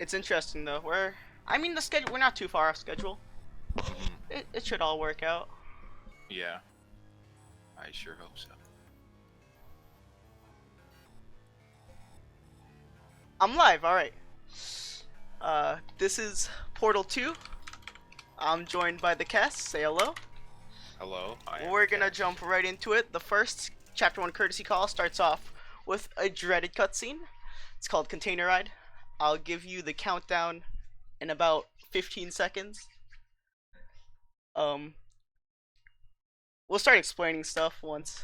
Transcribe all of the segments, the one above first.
It's interesting though. I mean, the schedule. We're not too far off schedule. It should all work out. Yeah, I sure hope so. I'm live. All right. This is Portal 2. I'm joined by the cast. Say hello. Hello. We're gonna jump right into it. The first Chapter 1 courtesy call starts off with a dreaded cutscene. It's called Container Ride. I'll give you the countdown in about 15 seconds. We'll start explaining stuff once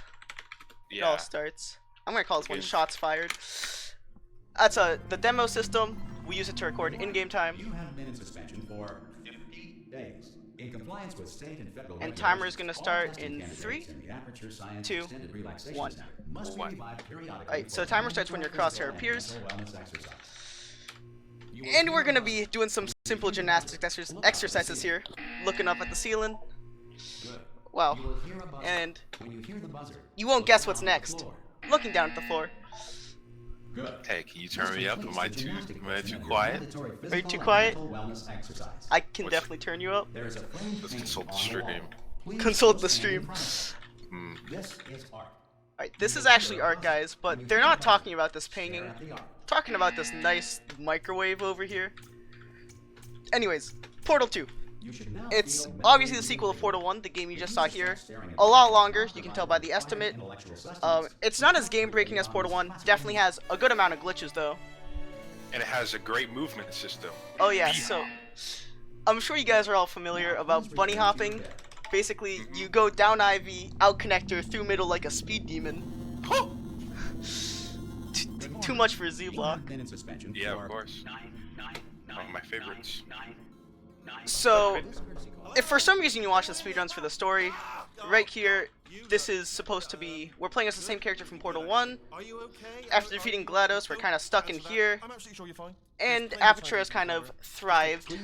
it all starts. I'm gonna call this one Shots Fired. That's the demo system. We use it to record in-game time. You have been in suspension for 50 days. In compliance with state and federal And timer is going to start in 3, 2, 1. Alright, so the timer starts when your crosshair appears. And we're going to be doing some simple gymnastics exercises here. Looking up at the ceiling. Wow. And you won't guess what's next. Looking down at the floor. Hey, can you turn me up? Am I too quiet? Are you too quiet? I can definitely turn you up. Let's consult the stream. Consult the stream. Alright, this is actually art, guys, but they're not talking about this painting. Talking about this nice microwave over here. Anyways, Portal 2. It's obviously the sequel of Portal 1, the game you just saw here. A lot longer, you can tell by the estimate. It's not as game-breaking as Portal 1. Definitely has a good amount of glitches, though. And it has a great movement system. Oh yeah, so I'm sure you guys are all familiar about bunny hopping. Basically, you go down Ivy, out connector, through middle like a speed demon. Too much for Z-Block. Yeah, of course. One of my favorites. So, if for some reason you watch the speedruns for the story, right here, this is supposed to be, we're playing as the same character from Portal 1. After defeating GLaDOS, we're kind of stuck in here. And Aperture has kind of thrived,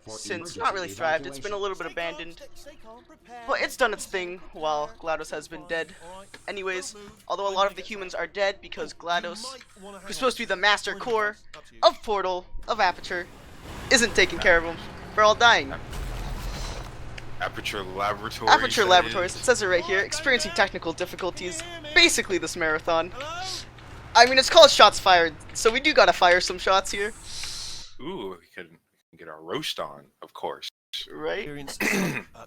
since, not really thrived, it's been a little bit abandoned. But it's done its thing while GLaDOS has been dead. Anyways, although a lot of the humans are dead because GLaDOS, who's supposed to be the master core of Portal, of Aperture, isn't taking care of them. We're all dying. Aperture Laboratories. Aperture Laboratories. It says it right here. Experiencing technical difficulties. Basically this marathon. I mean, it's called Shots Fired, so we do gotta fire some shots here. Ooh, we can get our roast on, of course. Right?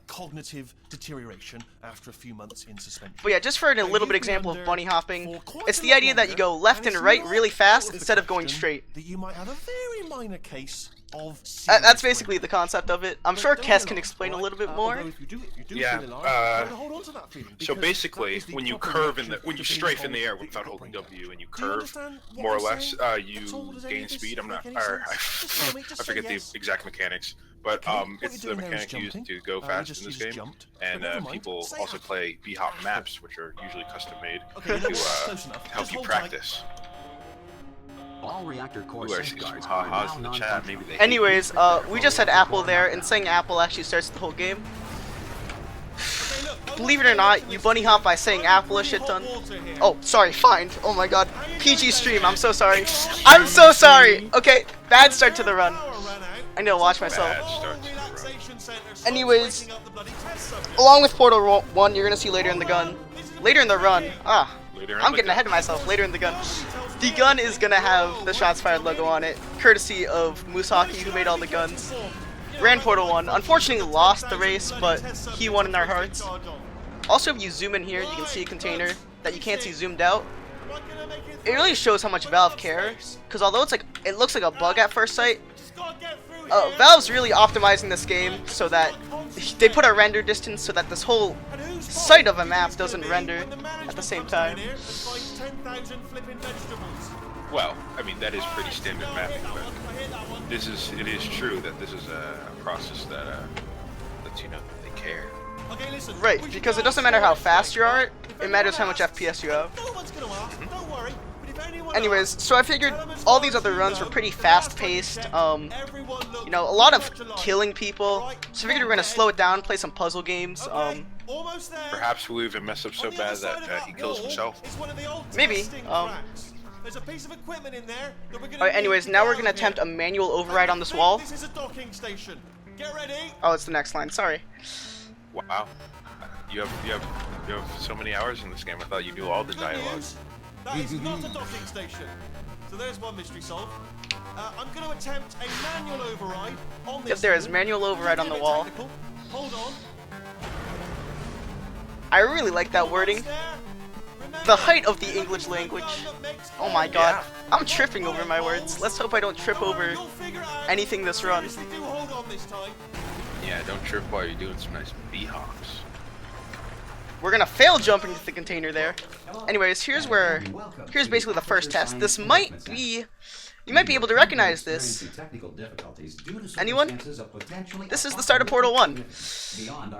Cognitive deterioration after a few months in suspension. But yeah, just for a little bit example of bunny hopping, it's the idea that you go left and right really fast instead of going straight. That you might have a very minor case of that's basically the concept of it. I'm sure Kes can explain a little bit more. Yeah, so basically, when you curve when you strafe in the air without holding W and you curve, more or less, you gain speed. I forget the exact mechanics, but it's the mechanic used to go fast in this game. And people also play B-hop maps, which are usually custom made to help you practice. All reactor core ha-has in the chat. Maybe they Anyways, we just said Apple there, and saying Apple actually starts the whole game. Believe it or not, you bunny hop by saying Apple a shit ton. Oh, sorry, fine. Oh my god. PG stream, I'm so sorry. I'm so sorry! Okay, bad start to the run. I need to watch myself. Anyways, along with Portal 1, you're gonna see later in the run. I'm getting ahead of myself. Later in the gun. The gun is gonna have the Shots Fired logo on it, courtesy of Musaki, who made all the guns. Ran Portal 1. Unfortunately lost the race, but he won in our hearts. Also, if you zoom in here, you can see a container that you can't see zoomed out. It really shows how much Valve cares, because although it looks like a bug at first sight, Valve's really optimizing this game so that they put a render distance so that this whole site of a map doesn't render at the same time. Well, I mean, that is pretty standard mapping, but it is true that this is a process that lets you know that they care. Right, because it doesn't matter how fast you are, it matters how much FPS you have. Anyways, so I figured all these other runs were pretty fast-paced, you know, a lot of killing people, so I figured we're gonna slow it down, play some puzzle games, Perhaps we'll even mess up so bad that he kills himself. maybe, There's a piece of equipment in there that we're gonna Alright, anyways, need to now get we're out gonna of here. attempt a manual override on this I wall. think this is a docking station. Get ready. Oh, it's the next line, sorry. Wow. You have so many hours in this game. I thought you knew all the Good dialogue. news, that is not a docking station. So there's one mystery solved. I'm going to attempt a manual override on this. Yep, there is wall. manual override on the wall. Technical. Hold on. I really like that wording. The height of the English language. Oh my god. I'm tripping over my words. Let's hope I don't trip over anything this run. Yeah, don't trip while you're doing some nice b-hops. We're gonna fail jumping to the container there. Anyways, here's basically the first test. This might be, you might be able to recognize this. Anyone? This is the start of Portal 1.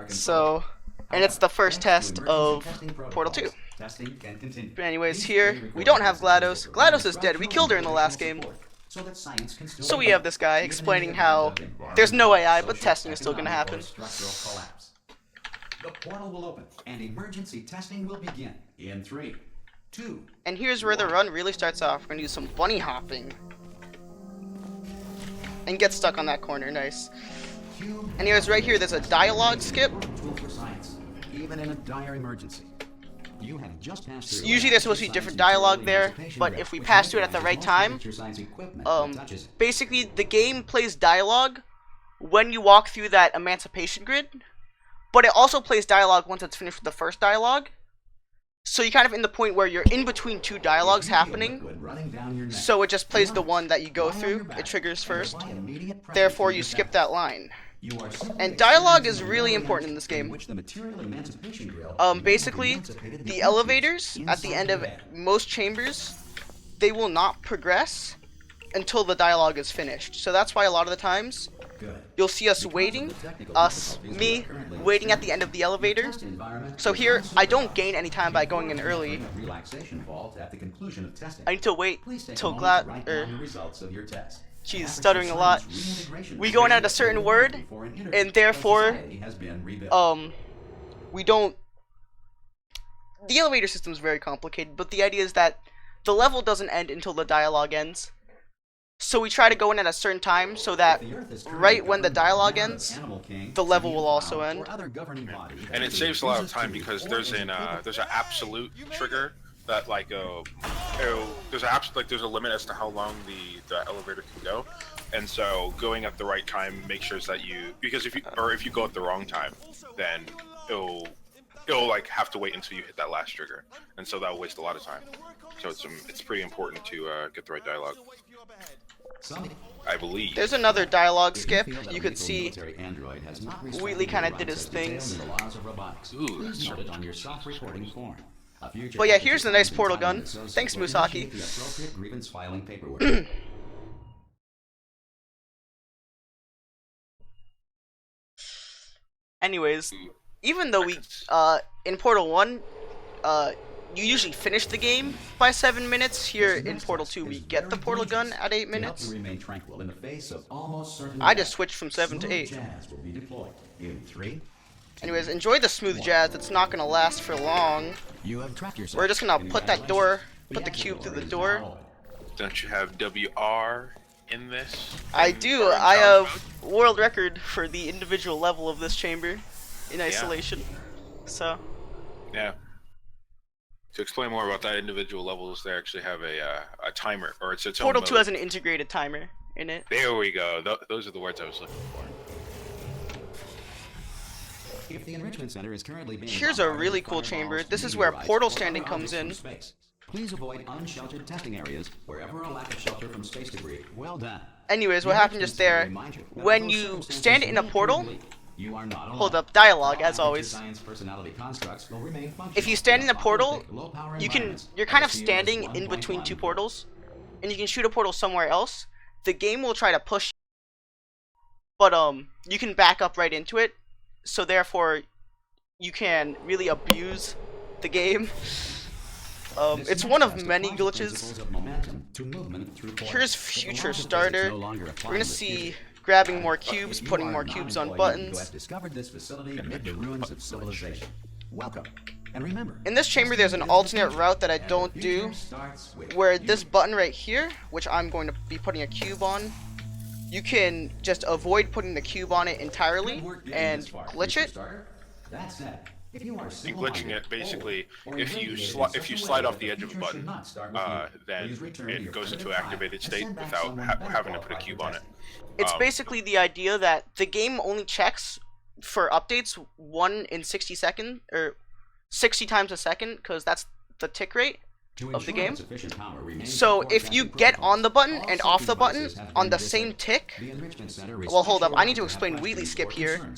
So, and it's the first test of Portal 2. But anyways, here, we don't have GLaDOS. GLaDOS is dead. We killed her in the last game. So we have this guy explaining how there's no AI, but testing is still gonna happen. The portal will open, and emergency testing will begin in 3, 2. And here's where the run really starts off. We're gonna do some bunny hopping. And get stuck on that corner, nice. Anyways, right here, there's a dialogue skip. Tool for science, even in a dire emergency. You have just passed through. Usually there's supposed to be different dialogue there, but if we pass through it at the right time, basically the game plays dialogue when you walk through that emancipation grid, but it also plays dialogue once it's finished with the first dialogue. So you're kind of in the point where you're in between two dialogues happening, so it just plays the one that you go through, it triggers first, therefore you skip that line. And dialogue is really important in this game. Basically, the elevators at the end of most chambers, they will not progress until the dialogue is finished. So that's why a lot of the times, you'll see us waiting, me, waiting at the end of the elevator. So here, I don't gain any time by going in early. I need to wait till she's stuttering a lot. We go in at a certain word, and therefore, we don't... The elevator system is very complicated, but the idea is that the level doesn't end until the dialogue ends. So we try to go in at a certain time so that right when the dialogue ends, the level will also end. And it saves a lot of time because there's an absolute trigger that there's a limit as to how long the elevator can go, and so going at the right time makes sure that because if you go at the wrong time, then it'll like have to wait until you hit that last trigger, and so that'll waste a lot of time. So it's pretty important to get the right dialogue, I believe. There's another dialogue skip. You could see Wheatley kind of did his things. Ooh, that's But yeah, here's the nice portal gun. Thanks, Musaki. Anyways, even though we, in Portal 1, you usually finish the game by 7 minutes, here in Portal 2 we get the portal gun at 8 minutes. I just switched from 7 to 8. Anyways, enjoy the smooth jazz. It's not gonna last for long. We're just gonna put the cube through the door. Don't you have WR in this? I do. I have world record for the individual level of this chamber in isolation. So. Yeah. To explain more about that, individual levels, they actually have a timer, or it's its own Portal 2 mode. has an integrated timer in it. There we go. Those are the words I was looking for. If the enrichment center is currently being Here's a really cool chamber. This is where portal standing comes in. Please avoid unsheltered testing areas wherever a lack of shelter from space debris. Well done. Anyways, what happened just there? When you stand in a portal, hold up, dialogue as always. If you stand in a portal, you're kind of standing in between two portals, and you can shoot a portal somewhere else. The game will try to push you, but you can back up right into it. So therefore, you can really abuse the game. It's one of many glitches. Here's Future Starter. We're gonna see grabbing more cubes, putting more cubes on buttons. Discovered this facility amid the ruins of civilization. Welcome. And remember, in this chamber there's an alternate route that I don't do, where this button right here, which I'm going to be putting a cube on, you can just avoid putting the cube on it entirely and glitch it. That's that. If you are And glitching it, basically, if you slide off the edge of a button, then it goes into activated state without having to put a cube on it. It's basically the idea that the game only checks for updates 1 in 60 seconds, or 60 times a second, because that's the tick rate of the game. So if you get on the button and off the button on the same tick, well, hold up, I need to explain Wheatley skip here.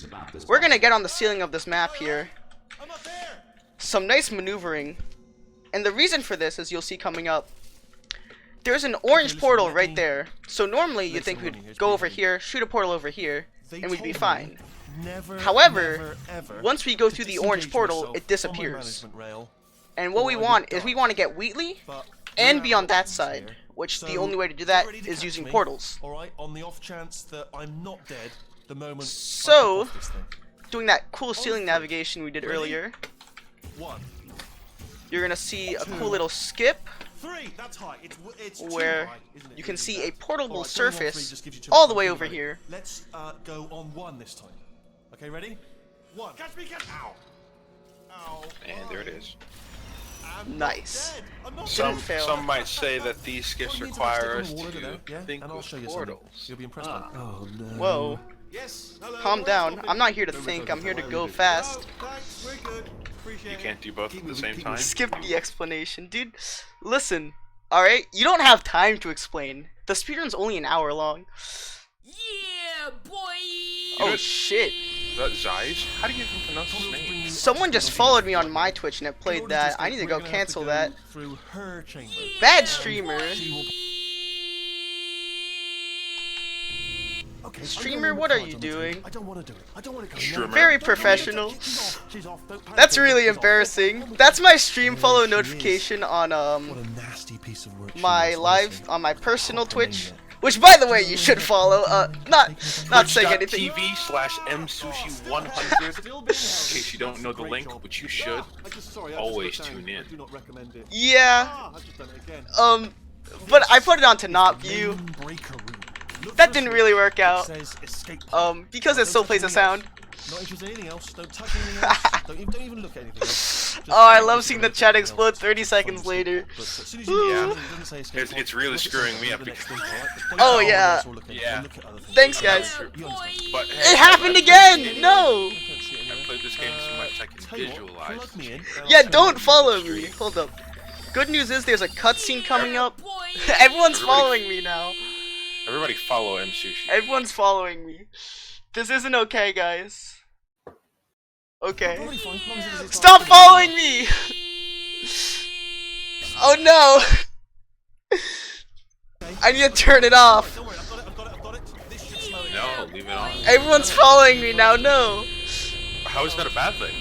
We're gonna get on the ceiling of this map here. Some nice maneuvering, and the reason for this, as you'll see coming up, there's an orange portal right there. So normally you'd think we'd go over here, shoot a portal over here, and we'd be fine. However, once we go through the orange portal, it disappears. And what we want is we want to get Wheatley and be on that side, which the only way to do that is using portals. On the off chance that I'm not dead the moment So, doing that cool ceiling navigation we did earlier, you're gonna see a cool little skip where you can see a portable surface all the way over here. Let's go on 1 this time. Okay, ready? 1. Catch me, catch! Ow! Ow! And there it is. Nice. Some might say that these skips require us to think and I'll with show you portals. You'll be impressed. Oh no. Whoa. Yes. Hello. Calm down. I'm not here to think, I'm here to go fast. Thanks. We're good. Appreciate You it. can't do both at the same time. Skip the explanation. Dude, listen. Alright? You don't have time to explain. The speedrun's only an hour long. Yeah, boy! Oh shit. Is that Zeiss? How do you even pronounce his name? Someone just followed me on my Twitch and it played that. I need to go cancel that. Through her chamber. Bad streamer. Okay, Streamer, what are you doing? I don't want to do it. I don't want to go. Streamer. Very professional. She's off. Don't panic. That's really embarrassing. That's my stream follow notification on What a nasty piece of work. my live on my personal Twitch, which by the way you should follow. Not saying anything. TV/Msushi100. In case you don't know the link, which you should, always tune in. I do not recommend it. Yeah. I've just done it again. But I put it on to not view. Breaker room. Look That for didn't it. really work It out. says escape. Because it still plays a sound. Not interested in anything else. Don't touch anything else. don't even look at anything else. Just Oh, I love seeing the chat explode 30 seconds later. But as soon as you Yeah. it doesn't say escape. It's really screwing me up The next because- thing, alright? The point Oh, is, yeah. that's what we're looking at. Yeah. Look at other things. Thanks, guys. You understand. But hey, It happened again! No! I don't see it I anywhere. played this game so much I can Tell you what, visualize. plug me in, and I'll Yeah, tell you don't what you follow do. me. Hold up. Good news is there's a cutscene coming up. Boy! Everyone's following me now. Everybody follow Msushi. Everyone's following me. This isn't okay, guys. Okay. Probably fine, as long as it's Stop not- following me! Oh no! I need to turn it off. Don't worry, I've got it. This should slow it No, leave it on. Everyone's following me now, no. How is that a bad thing?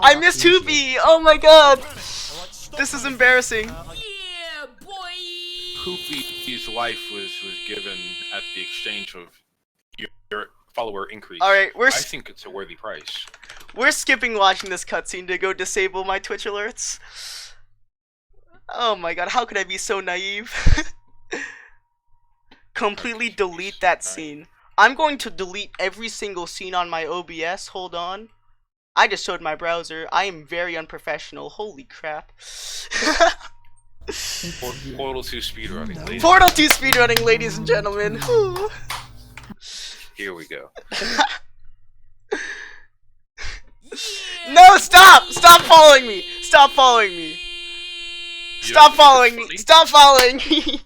I missed Hoopy! Oh my god! This is embarrassing. Yeah, boy! Hoopy's life was given at the exchange of your follower increase. Alright, I think it's a worthy price. we're skipping watching this cutscene to go disable my Twitch alerts. Oh my god, how could I be so naive? Completely delete that scene. I'm going to delete every single scene on my OBS. Hold on. I just showed my browser. I am very unprofessional. Holy crap. Portal 2 speedrunning, ladies. Portal 2 speedrunning, ladies and gentlemen. Whew. Here we go. No, stop! Stop following me! Stop following me! Stop following me! Stop following me!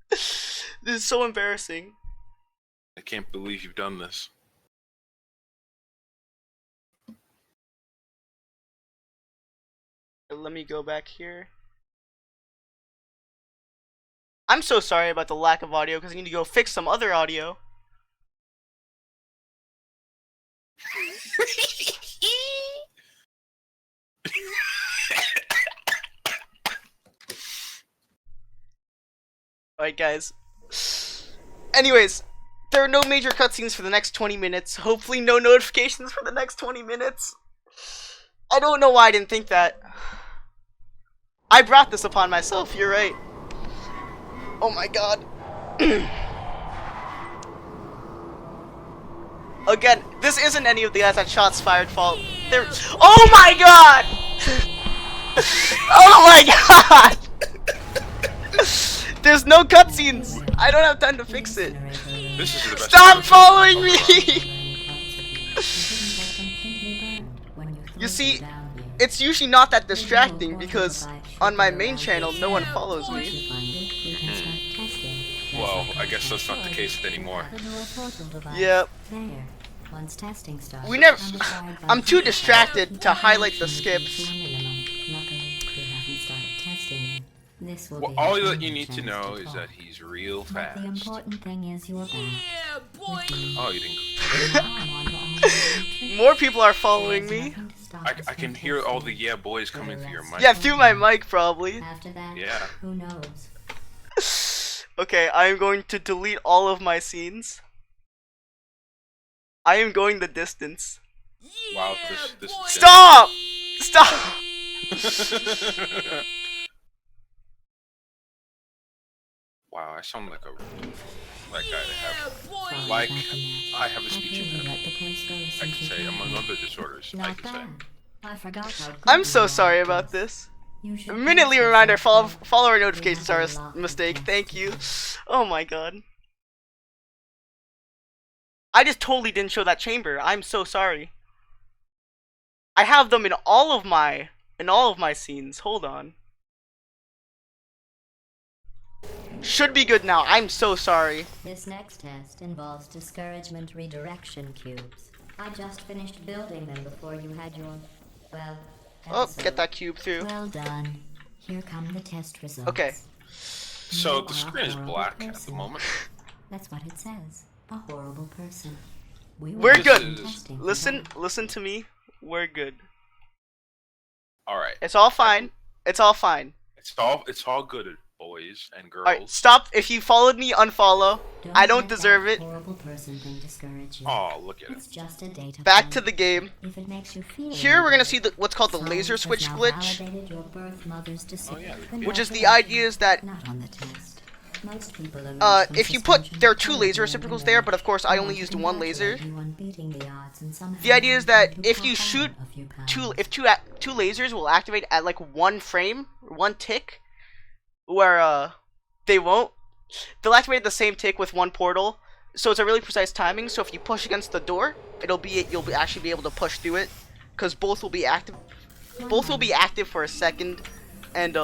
This is so embarrassing. I can't believe you've done this. Let me go back here. I'm so sorry about the lack of audio because I need to go fix some other audio. Alright guys. Anyways, there are no major cutscenes for the next 20 minutes. Hopefully no notifications for the next 20 minutes. I don't know why I didn't think that. I brought this upon myself, you're right. Oh my god. Again, this isn't any of the guys that shots fired fault. They're— oh my god! Oh my god! There's no cutscenes! I don't have time to fix it. This is the best. Stop following me! You see, it's usually not that distracting because on my main channel, no one follows me. Well, I guess that's not the case anymore. Yep. Once testing starts, We never— I'm too distracted to highlight the skips. Well, all that you need to know is that he's real fast. The important thing is you're back. Yeah, boy. Oh, you didn't. More people are following me. I can hear all the yeah boys coming through your mic. Yeah, through my mic probably. After that, Yeah. who knows? Okay, I am going to delete all of my scenes. I am going the distance. Wow, this is Stop! Stop! Wow, I sound like a guy to have. Boy. Like, I have a speech impediment. Let the place go I can since say, you among can. other disorders, I Not can say. bad. I forgot how good I'm you so are sorry at about this. this. You should Minutely practice reminder, yourself. follower notifications are a mistake. Thank you. Oh my god. I just totally didn't show that chamber. I'm so sorry. I have them in all of my scenes. Hold on. Should be good now. I'm so sorry. This next test involves discouragement redirection cubes. I just finished building them before you had your, well, Oh, episode. get that cube through. Well done. Here come the test results. Okay. So the screen is black at the moment. That's what it says. A horrible person. We will We're do good. some testing Listen today. to me. We're good. All right, It's all fine. It's all fine. it's all good, boys and girls. Alright, stop. If you followed me, unfollow. I don't let deserve that it. horrible person thing discourage you. Oh, look at it. It's just a data Back point. to the game. If it makes you feel Here we're any gonna see what's called the better, laser science switch has now glitch. validated your birth mother's decision. yeah, Which is the idea is that Not on the test. Most people emerge from if you put— suspension there are two laser totally reciprocals unaware. there, but of course I I only want to used one laser. congratulate you on beating the odds and somehow The idea is that managing if to you pop shoot out a few two pounds. two lasers will activate at like one frame, one tick, where they won't. They'll activate at the same tick with one portal, so it's a really precise timing. So if you push against the door, actually be able to push through it, because both will be active. Both will be active for a second, and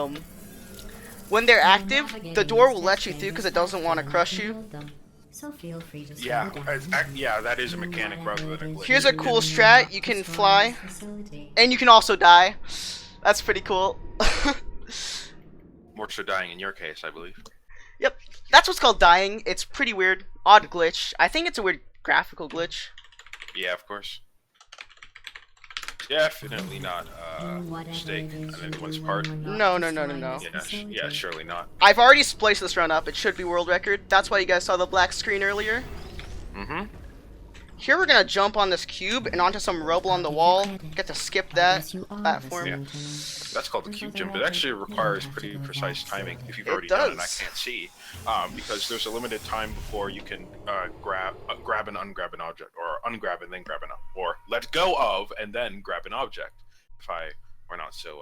when they're active, the door will let you through because it doesn't want to crush you. So feel free to Yeah, slow down. yeah, that is a mechanic rather than a glitch. Here's a cool strat: you can fly, and you can also die. That's pretty cool. More so dying in your case, I believe. Yep, that's what's called dying. It's pretty weird, odd glitch. I think it's a weird graphical glitch. Yeah, of course. Definitely not a Whatever mistake it is on you anyone's do part. when we're No, not no, no, no, destroying no. this Yeah, facility. yeah, surely not. I've already spliced this run up. It should be world record. That's why you guys saw the black screen earlier. Mm-hmm. Here we're gonna jump on this cube and onto some rubble on the wall. Get to skip that Yes, you are platform. listening to me. That's called the cube jump. It actually requires pretty precise timing if you've already It done it. I does. can't see because there's a limited time before you can grab and ungrab an object, or ungrab and then grab an or let go of and then grab an object. If I were not so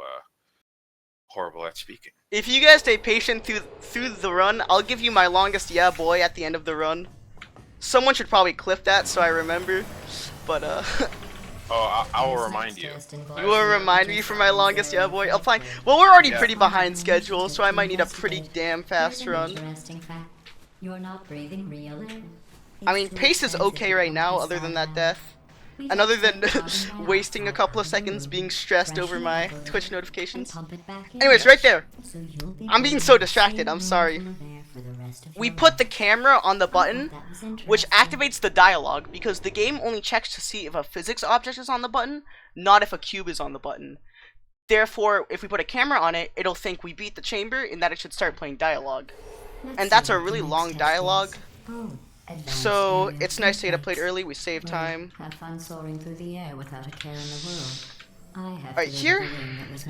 horrible at speaking. If you guys stay patient through the run, I'll give you my longest yeah boy at the end of the run. Someone should probably clip that so I remember. But Oh, I will This remind next you. test involves you will remind me for my longest yeah boy. I'll fine. Well, we're already pretty behind schedule, so I might need a pretty damn fast Here's an run. interesting fact. You're not breathing real air. I mean, It's too pace is expensive okay to right pump now, this other than all that down. death. We And other just than take carbon wasting a dioxide couple of out the seconds room, being stressed over freshen my it up a Twitch little, notifications. and pump it back in. Anyways, right there. So you'll be I'm being breathing so the distracted, same I'm sorry. room full of air for the rest of We your put the life. camera on the I thought button, that was which interesting. activates the dialogue, because the game only checks to see if a physics object is on the button, not if a cube is on the button. Therefore, if we put a camera on it, it'll think we beat the chamber and that it should start playing dialogue. Let's And see that's a what the really next long test dialogue. is. Oh, advanced So aerial it's nice to get it played reflex. early, we save Well, time. Have fun soaring through the air without a care in the world. Alright, here,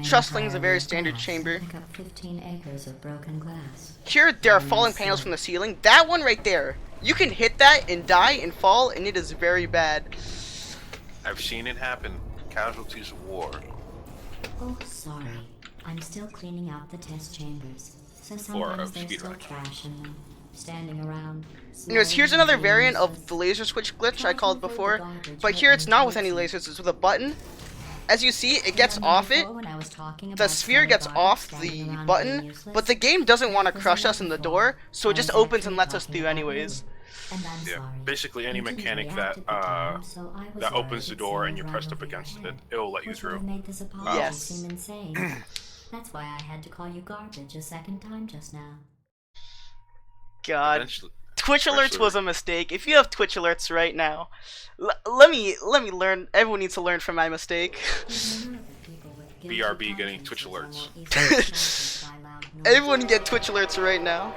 Trustling is a very standard chamber. Pick up 15 acres of broken glass. Here, there are falling panels from the ceiling. That one right there, you can hit that and die and fall, and it is very bad. I've seen it happen. Casualties of war. Oh, sorry. I'm still cleaning out the test chambers. So Or sometimes of there's still speedrun. trash in them. Standing around. Anyways, here's another variant of the laser switch glitch I called before, but here it's not with any lasers, it's with a button. As you see, it gets off it, the sphere gets off the button, but the game doesn't want to crush us in the door, so it just opens and lets us through anyways. Yeah, basically any mechanic that that opens the door and you're pressed up against it, it'll let you through. Yes. That's why I had to call you garbage a second time just now. God. Eventually, Twitch alerts Eventually. was a mistake. If you have Twitch alerts right now, let me learn. Everyone needs to learn from my mistake. BRB getting Twitch alerts. Everyone get Twitch alerts right now.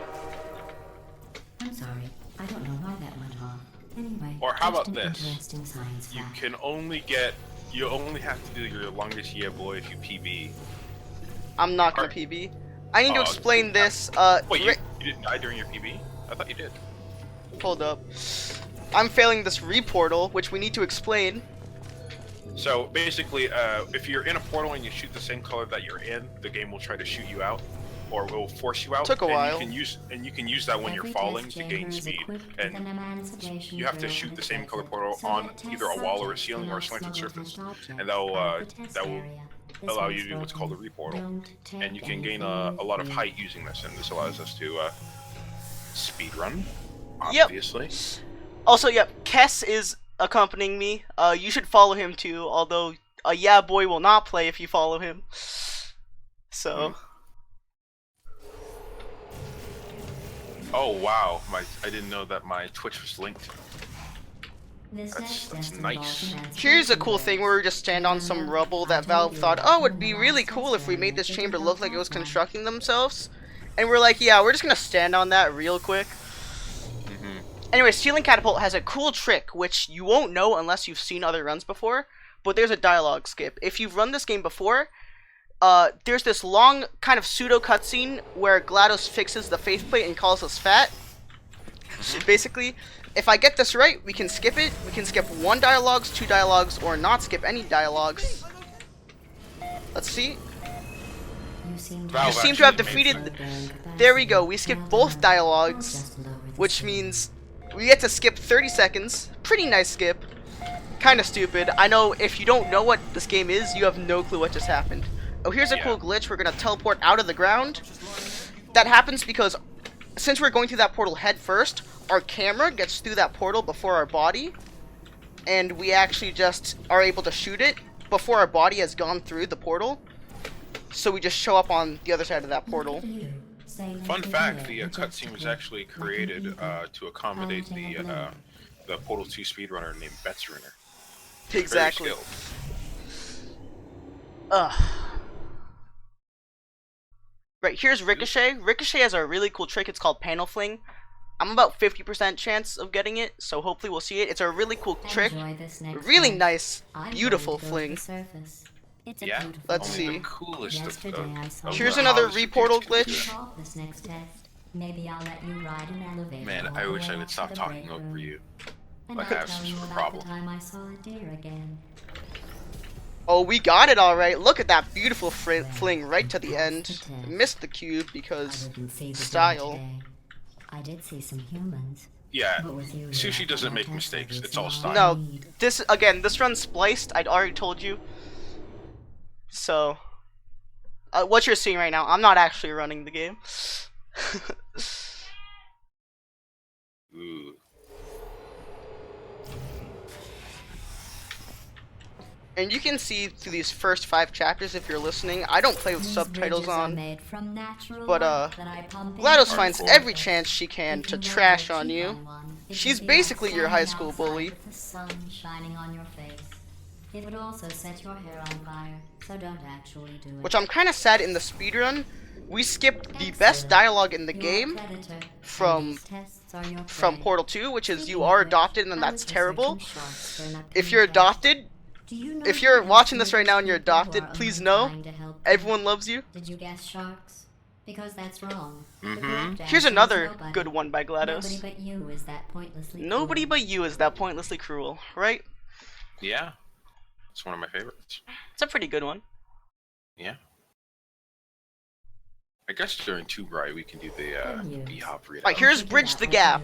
I'm sorry. I don't know why that went off. Anyway, Or how just about an this? interesting science You fact. can only have to do your longest yeah boy if you PB. I'm not gonna Alright. PB. I need to Oh, explain this. Wait, Ri- you didn't die during your PB? I thought you did. Hold up. I'm failing this reportal, which we need to explain. So basically, if you're in a portal and you shoot the same color that you're in, the game will try to shoot you out, or will force you out. Took a while. You can use that when you're Every falling test to chamber gain is speed, equipped with an and emancipation you have to drill shoot and the same color detector, portal so on that test either a wall or a subjects ceiling do or a not slanted smuggle surface, test objects and that'll out of the test that will area. This allow one's you to do what's called a broken. reportal, Don't take and you can gain anything a lot of with height using this, and this allows us to speed run. Yep. Obviously. Also, yep, Kess is accompanying me. You should follow him too, although a yeah boy will not play if you follow him. So, Oh wow, I didn't know that my Twitch was linked. This That's next test nice. involves emancipation here's a cool drills. thing where we just stand on some rubble that Valve thought, oh, it would be really cool if we made this chamber look like it was constructing themselves. And we're like, yeah, we're just gonna stand on that real quick. Anyway, Ceiling Catapult has a cool trick, which you won't know unless you've seen other runs before, but there's a dialogue skip. If you've run this game before, there's this long kind of pseudo cutscene where GLaDOS fixes the faceplate and calls us fat. Basically, if I get this right, we can skip it. We can skip 1 dialogues, 2 dialogues, or not skip any dialogues. Let's see. You seem to Valve You seem to have actually made defeated... There we go, we skipped both dialogues, which means we get to skip 30 seconds. Pretty nice skip. Kinda stupid. I know if you don't know what this game is, you have no clue what just happened. Oh, here's a Yeah. cool glitch. We're gonna teleport out of the ground. That happens because since we're going through that portal head first, our camera gets through that portal before our body, and we actually just are able to shoot it before our body has gone through the portal. So we just show up on the other side of that portal. Fun fact: the cutscene was actually created to accommodate the Portal 2 speedrunner named Betzrunner. Exactly. Very skilled. Ugh. Right, here's Ricochet. Ricochet has a really cool trick. It's called Panel Fling. I'm about 50% chance of getting it, so hopefully we'll see it. It's a really cool trick. Really nice, beautiful fling. Yeah. Let's Only see. The coolest of Here's the another polished reportal computers can do glitch. This next test. Maybe I'll let you ride an elevator. it. Man, all I the wish way I up could to stop the talking break over room. you. And I I'll have tell some you sort of about problem. the time I saw a deer again. Oh, we got it all right. Look at that beautiful fling right to the end. Missed the cube I because didn't see the deer style. today. I did see some humans. Yeah, But with you here, Sushi I doesn't can make test mistakes. It's everything all I style. No, need. this again. This run's spliced. I'd already told you. So, what you're seeing right now, I'm not actually running the game. Ooh. And you can see through these first 5 chapters if you're listening. I don't play with These subtitles bridges are on. made from natural but, light that I pump into GLaDOS the finds Hardcore. every chance she can If to you go trash to a on cheap you. one, it She's would be like basically your high standing school outside bully. with the sun shining on your face. It would also set your hair on fire, so don't actually do it. Which I'm kind of sad in the speedrun. We skipped the best dialogue in the You're a game predator, and from these tests are your from prey. Portal 2, which is Speaking you of are which, adopted and I that's was terrible. researching sharks for an If upcoming you're test. adopted, Do Do you know If you're who watching else this right now and you're people who adopted, are please only know trying to help you? everyone loves you. Did you guess sharks? Because that's wrong. Here's another good one by Nobody GLaDOS. but you is that pointlessly Nobody cruel. but you is that pointlessly cruel, right? Yeah, it's one of my favorites. It's a pretty good one. Yeah. I guess during Two Bright we can do the B-Hop readout. Alright, here's Bridge the Gap.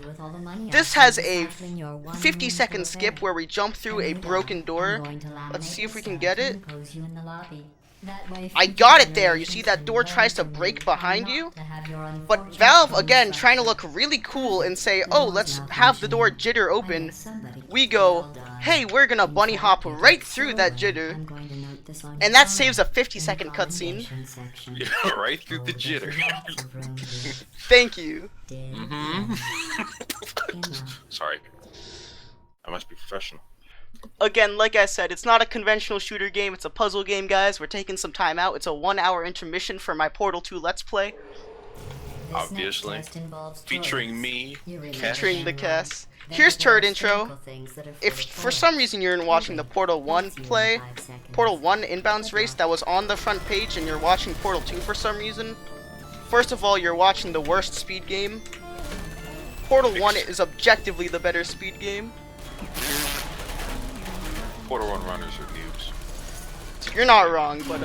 This has a 50-second skip where we jump through a broken door. Let's see if we can get it. I got it there! You see that door tries to break behind you? But Valve, again, trying to look really cool and say, oh, let's have the door jitter open. We go, hey, we're gonna bunny hop right through that jitter. And that saves a 50-second cutscene. Yeah, right through the jitter. Thank you. Sorry. I must be professional. Again, like I said, it's not a conventional shooter game, it's a puzzle game, guys. We're taking some time out. It's a 1-hour intermission for my Portal 2 Let's Play. Obviously. Featuring me, Featuring the cast. Here's turret intro. If for some reason you're watching the Portal 1 play, Portal 1 inbounds race that was on the front page and you're watching Portal 2 for some reason, first of all, you're watching the worst speed game. Portal 1 is objectively the better speed game. Portal 1 runners are noobs. You're not wrong, but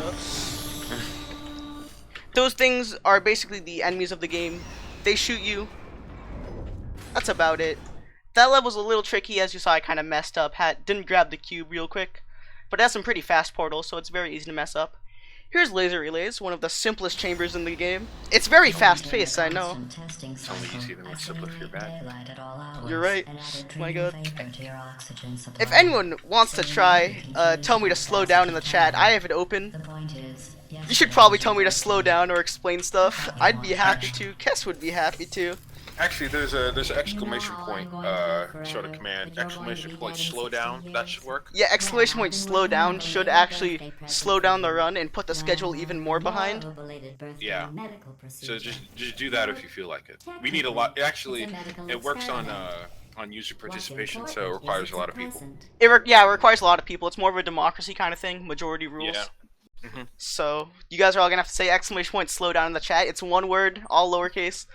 those things are basically the enemies of the game. They shoot you. That's about it. That level's a little tricky, as you saw. I kind of messed up. Didn't grab the cube real quick, but it has some pretty fast portals, so it's very easy to mess up. Here's Laser Relays, one of the simplest chambers in the game. It's very fast-paced, I know. It's only easy than what's simple if you're bad. You're right. My god. If anyone wants to try, tell me to slow down in the chat. I have it open. You should probably tell me to slow down or explain stuff. I'd be happy to. Kess would be happy to. Actually, there's an exclamation point sort of command. Exclamation point slow down. That should work. Yeah, exclamation point slow down should actually slow down the run and put the schedule even more behind. Yeah. So just do that if you feel like it. We need a lot. Actually, it works on user participation, so it requires a lot of people. It requires a lot of people. It's more of a democracy kind of thing. Majority rules. Yeah. So you guys are all gonna have to say exclamation point slow down in the chat. It's one word, all lowercase.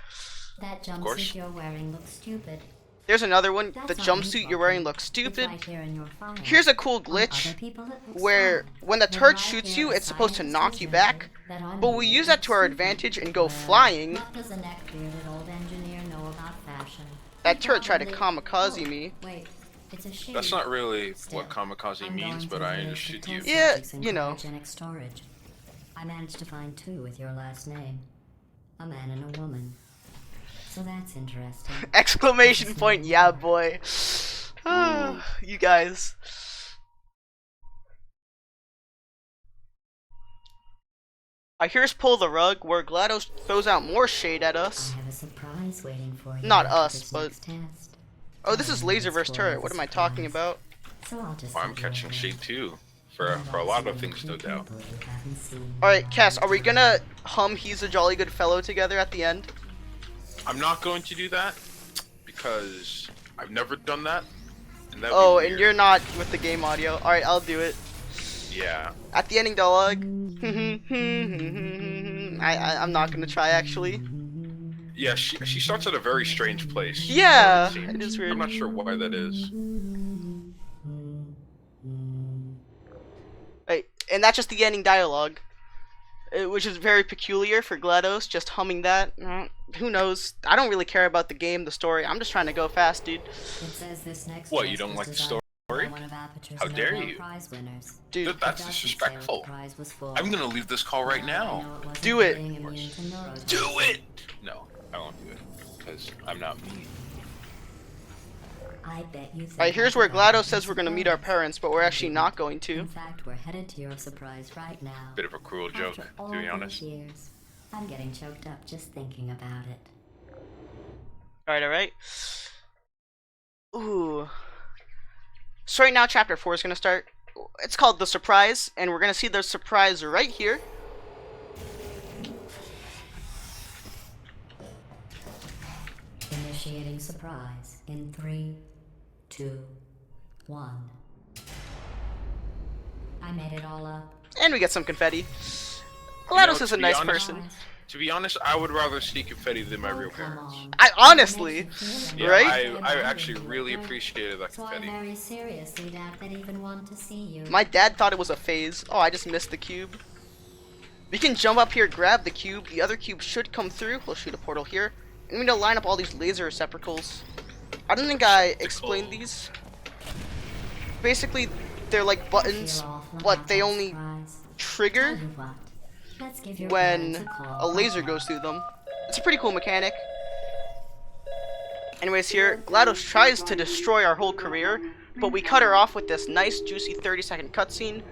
That jumpsuit you're wearing looks stupid. There's another one. The jumpsuit you're wearing looks stupid. Here's a cool glitch where when the turret shoots you, it's supposed to knock you back, but we use that to our advantage and go flying. That turret tried to kamikaze me. That's not really what kamikaze means, but I understood you. Yeah, you know. I managed to find 2 with your last name. A man and a woman. So that's interesting. Exclamation point, yeah boy. You guys. Here's Pull the Rug, where GLaDOS throws out more shade at us. I have a surprise waiting for you. Not us, but... Oh, this is Laser vs. Turret. What am I talking about? Well, I'm catching shade too. For a lot of things, no doubt. Alright, Cass, are we gonna hum He's a Jolly Good Fellow together at the end? I'm not going to do that, because I've never done that. And and you're not with the game audio. Alright, I'll do it. Yeah. At the ending dialogue. I'm not gonna try, actually. Yeah, she starts at a very strange place. Yeah, it is weird. I'm not sure why that is. Right, and that's just the ending dialogue, which is very peculiar for GLaDOS, just humming that. Who knows? I don't really care about the game, the story. I'm just trying to go fast, dude. What, you don't like the story? How dare you? Dude, that's disrespectful. I'm gonna leave this call right now. Do it. Do it! No, I won't do it, because I'm not mean. Alright, here's where GLaDOS says we're gonna meet our parents, but we're actually not going to. In fact, we're headed to your surprise right now. Bit of a cruel joke, to be honest. I'm getting choked up just thinking about it. Alright. Ooh. So right now, Chapter 4 is gonna start. It's called The Surprise, and we're gonna see the surprise right here. Initiating surprise in 3, 2, 1. I made it all up. And we get some confetti. GLaDOS is to a be nice honest- person. To be honest, I would rather see confetti than my real parents. I honestly, Yeah, right? I actually really appreciated that So I confetti. very seriously doubt that even want to see you. My dad thought it was a phase. Oh, I just missed the cube. We can jump up here, grab the cube. The other cube should come through. We'll shoot a portal here. And we need to line up all these laser receptacles. I don't think I explained these. Basically, they're like buttons, but they only trigger when a laser goes through them. It's a pretty cool mechanic. Anyways, here, GLaDOS tries to destroy our whole career, but we cut her off with this nice, juicy 30-second cutscene.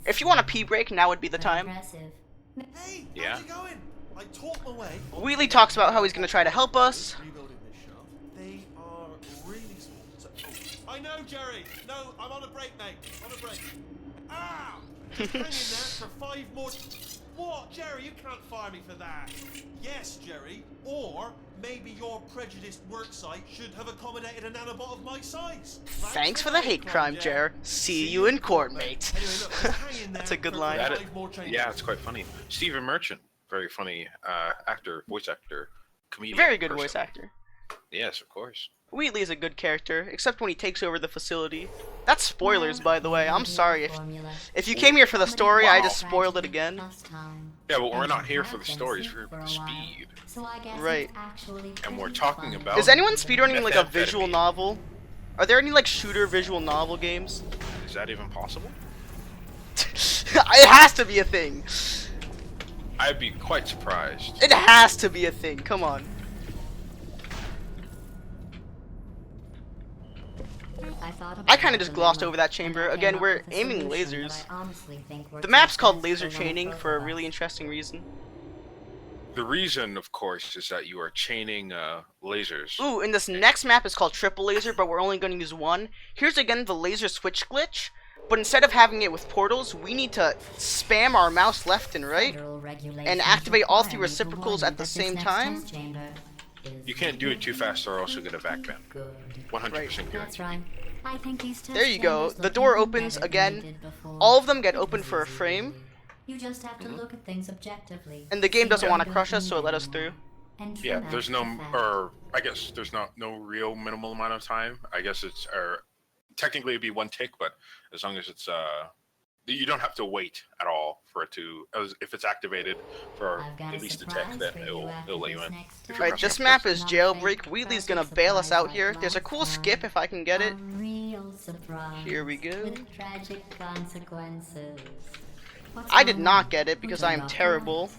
If you want a pee break, now would be the time. Hey, Yeah. how's it going? I talked my way. Wheatley talks about how he's going to try to help us. Rebuilding this shaft. They are really small. I know, Jerry. No, I'm on a break, mate. On a break. Ah! Just hang in there for 5 more. What, Jerry? You can't fire me for that. Yes, Jerry. Or maybe your prejudiced worksite should have accommodated a nanobot of my size. Thanks for the hate crime, Jer. See you in court, mate. Anyway, look, just hang in there That's a good for line. That 5 more changes. Yeah, it's quite funny. Stephen Merchant, very funny actor, voice actor, comedian. Very good person. voice actor. Yes, of course. Wheatley is a good character, except when he takes over the facility. That's spoilers, by the way. I'm sorry. If you came here for the story, I just spoiled it again. Yeah, but we're not here for the stories, we're here for the speed. Right. And we're talking about... Is anyone speedrunning like a visual methamphetamine. novel? Are there any like shooter visual novel games? Is that even possible? It has to be a thing. I'd be quite surprised. It has to be a thing. Come on. I kind of just glossed over that chamber. Again, we're aiming lasers. The map's called laser chaining for a really interesting reason. The reason, of course, is that you are chaining lasers. Ooh, and this next map is called triple laser, but we're only going to use one. Here's again the laser switch glitch, but instead of having it with portals, we need to spam our mouse left and right and activate all 3 reciprocals at the same time. You can't do it too fast or else you'll get a backbend. 100% That's guaranteed. right. I think these There you go. The door opens again. All of them get open for a frame. You just have to look at things objectively. And the game doesn't want to crush us, so it let us through. Yeah, there's no, or I guess there's no real minimal amount of time. I guess it's, or technically it'd be 1 tick, but as long as it's, you don't have to wait at all for it to, if it's activated for at least a tick, then it'll let you in. If you're Right, pressing this it. map is Jailbreak. Wheatley's gonna bail us out here. There's a cool skip if I can get it. Here we go. With tragic consequences. I did not get it because I am terrible.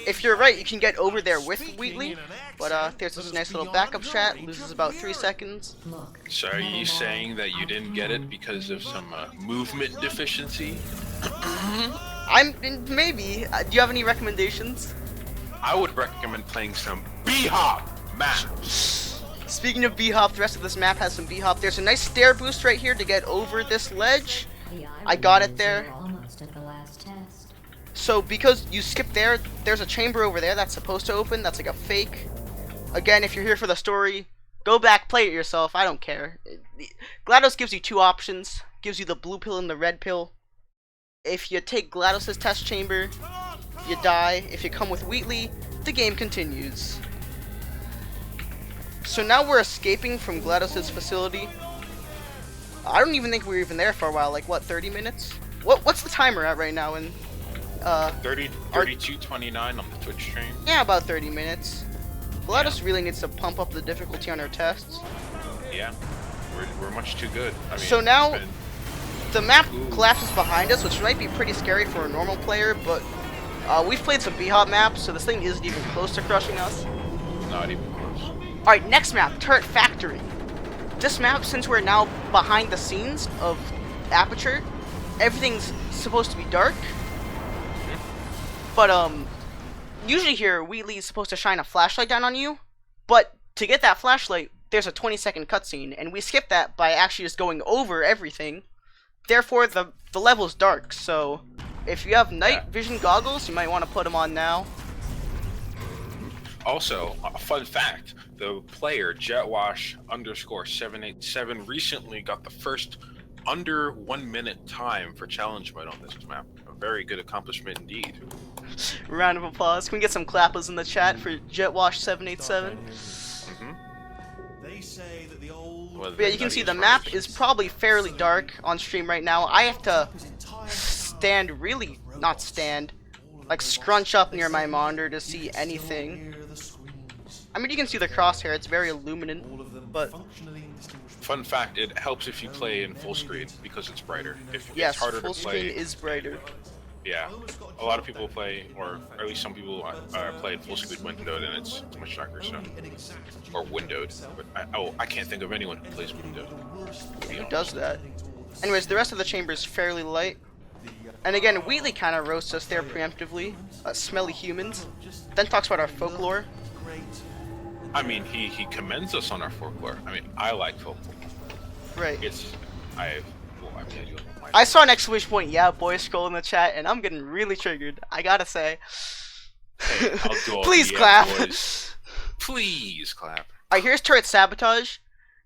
If you're right, you can get over there with Wheatley. But there's this nice little backup shot. Loses about 3 seconds. So are you saying that you didn't get it because of some movement deficiency? Maybe. Do you have any recommendations? I would recommend playing some B-Hop maps. Speaking of B-Hop, the rest of this map has some B-Hop. There's a nice stair boost right here to get over this ledge. I got it there. Almost at the last test. So because you skip there, there's a chamber over there that's supposed to open. That's like a fake. Again, if you're here for the story, go back, play it yourself. I don't care. GLaDOS gives you 2 options. Gives you the blue pill and the red pill. If you take GLaDOS's test chamber, you die. If you come with Wheatley, the game continues. So now we're escaping from GLaDOS's facility. I don't even think we were even there for a while. Like what, 30 minutes? What's the timer at right now? And 32:29 on the Twitch stream. yeah, about 30 minutes. GLaDOS really needs to pump up the difficulty on her tests. Yeah, we're much too good. I mean, So now- it's been- The map collapses behind us, which might be pretty scary for a normal player, but we've played some B-Hop maps, so this thing isn't even close to crushing us. not even close. Alright, next map, Turret Factory. This map, since we're now behind the scenes of Aperture, everything's supposed to be dark. But, usually here, Wheatley's supposed to shine a flashlight down on you, but to get that flashlight, there's a 20-second cutscene, and we skip that by actually just going over everything. Therefore, the level's dark, so if you have night vision goggles, you might want to put them on now. Also, a fun fact: the player Jetwash_787 recently got the first under 1 minute time for challenge mode on this map. A very good accomplishment indeed. Round of applause. Can we get some clappers in the chat for JetWash787? They say that the old Well, But yeah, you can see the map is probably fairly dark on stream right now. I have to stand really, not stand, like scrunch up near my monitor to see anything. I mean, you can see the crosshair, it's very illuminant, but Fun fact, it helps if you play in full screen because it's brighter. If yes, it's harder full to play, screen is brighter. yeah. A lot of people play, or at least some people play full screen windowed, and it's much darker. So, or windowed. But I can't think of anyone who plays windowed. Who does that? Anyways, the rest of the chamber is fairly light. And again, Wheatley kind of roasts us there preemptively. Smelly humans. Then talks about our folklore. I mean, he commends us on our folklore. I mean, I like folklore. Right. I saw an exclamation point, yeah, boy, scroll in the chat, and I'm getting really triggered. I gotta say. Hey, I'll do all Please the clap. boys. Please clap. Alright, here's turret sabotage.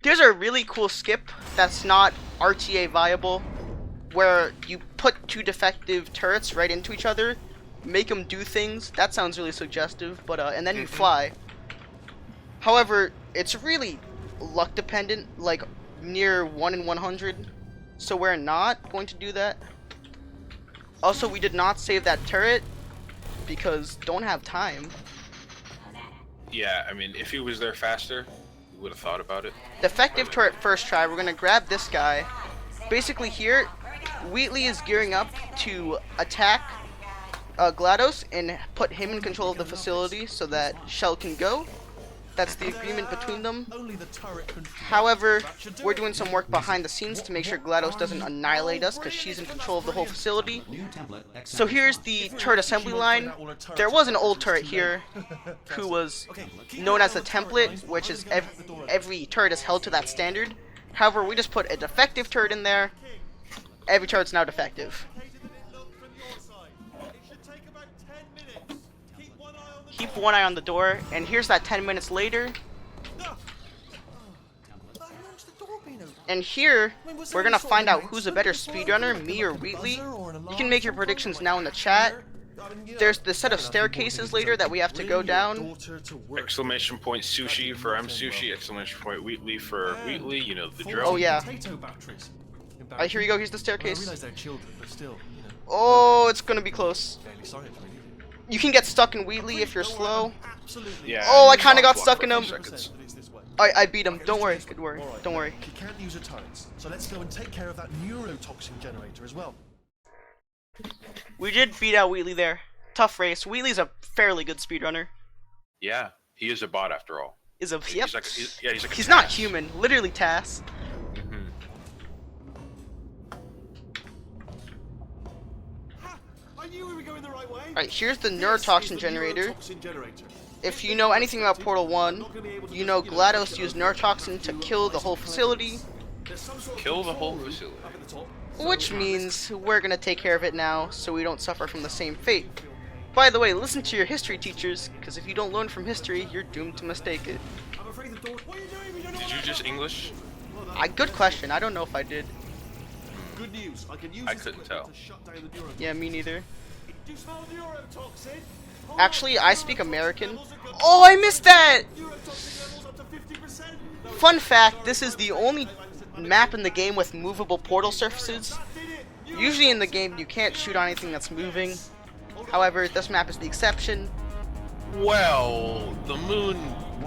There's a really cool skip that's not RTA viable, where you put two defective turrets right into each other, make them do things. That sounds really suggestive, but and then you fly. However, it's really luck dependent, like near 1 in 100, so we're not going to do that. Also, we did not save that turret because don't have time. Yeah, I mean, if he was there faster, we would have thought about it. Defective turret first try. We're gonna grab this guy. Basically here, Wheatley is gearing up to attack GLaDOS and put him in control of the facility so that Shell can go. That's the agreement between them. However, we're doing some work behind the scenes to make sure GLaDOS doesn't annihilate us because she's in control of the whole facility. So here's the turret assembly line. There was an old turret here who was known as the template, which is every turret is held to that standard. However, we just put a defective turret in there. Every turret's now defective. Keep one eye on the door, and here's that 10 minutes later. And here, we're gonna find out who's a better speedrunner, me or Wheatley. You can make your predictions now in the chat. There's the set of staircases later that we have to go down. Exclamation point sushi for Msushi, exclamation point Wheatley for Wheatley, you know the drill. Oh yeah. Alright, here we go, here's the staircase. Oh, it's gonna be close. You can get stuck in Wheatley if you're slow. Yeah. Oh, I kind of got stuck in him. I beat him. Don't worry. Good worry. Don't worry. He can't use a turret, so let's go and take care of that neurotoxin generator as well. We did beat out Wheatley there. Tough race. Wheatley's a fairly good speedrunner. Yeah, he is a bot after all. Yep. He's like a He's not task. human. Literally Tass. I knew we were going the right way. Alright, here's the neurotoxin generator. If you know anything about Portal 1, you know GLaDOS used neurotoxin to kill the whole facility. Kill the whole facility. Which means we're gonna take care of it now so we don't suffer from the same fate. By the way, listen to your history teachers, because if you don't learn from history, you're doomed to mistake it. Did you just English? Good question. I don't know if I did. Good news. I can use I this couldn't equipment tell. to shut down the neurotoxin. Yeah, me neither. Do you smell neurotoxin? Actually, I speak American. Oh, I missed that! Neurotoxin levels up to 50%. Fun fact, this is the only map in the game with movable portal surfaces. Usually in the game, you can't shoot on anything that's moving. However, this map is the exception. Well, the moon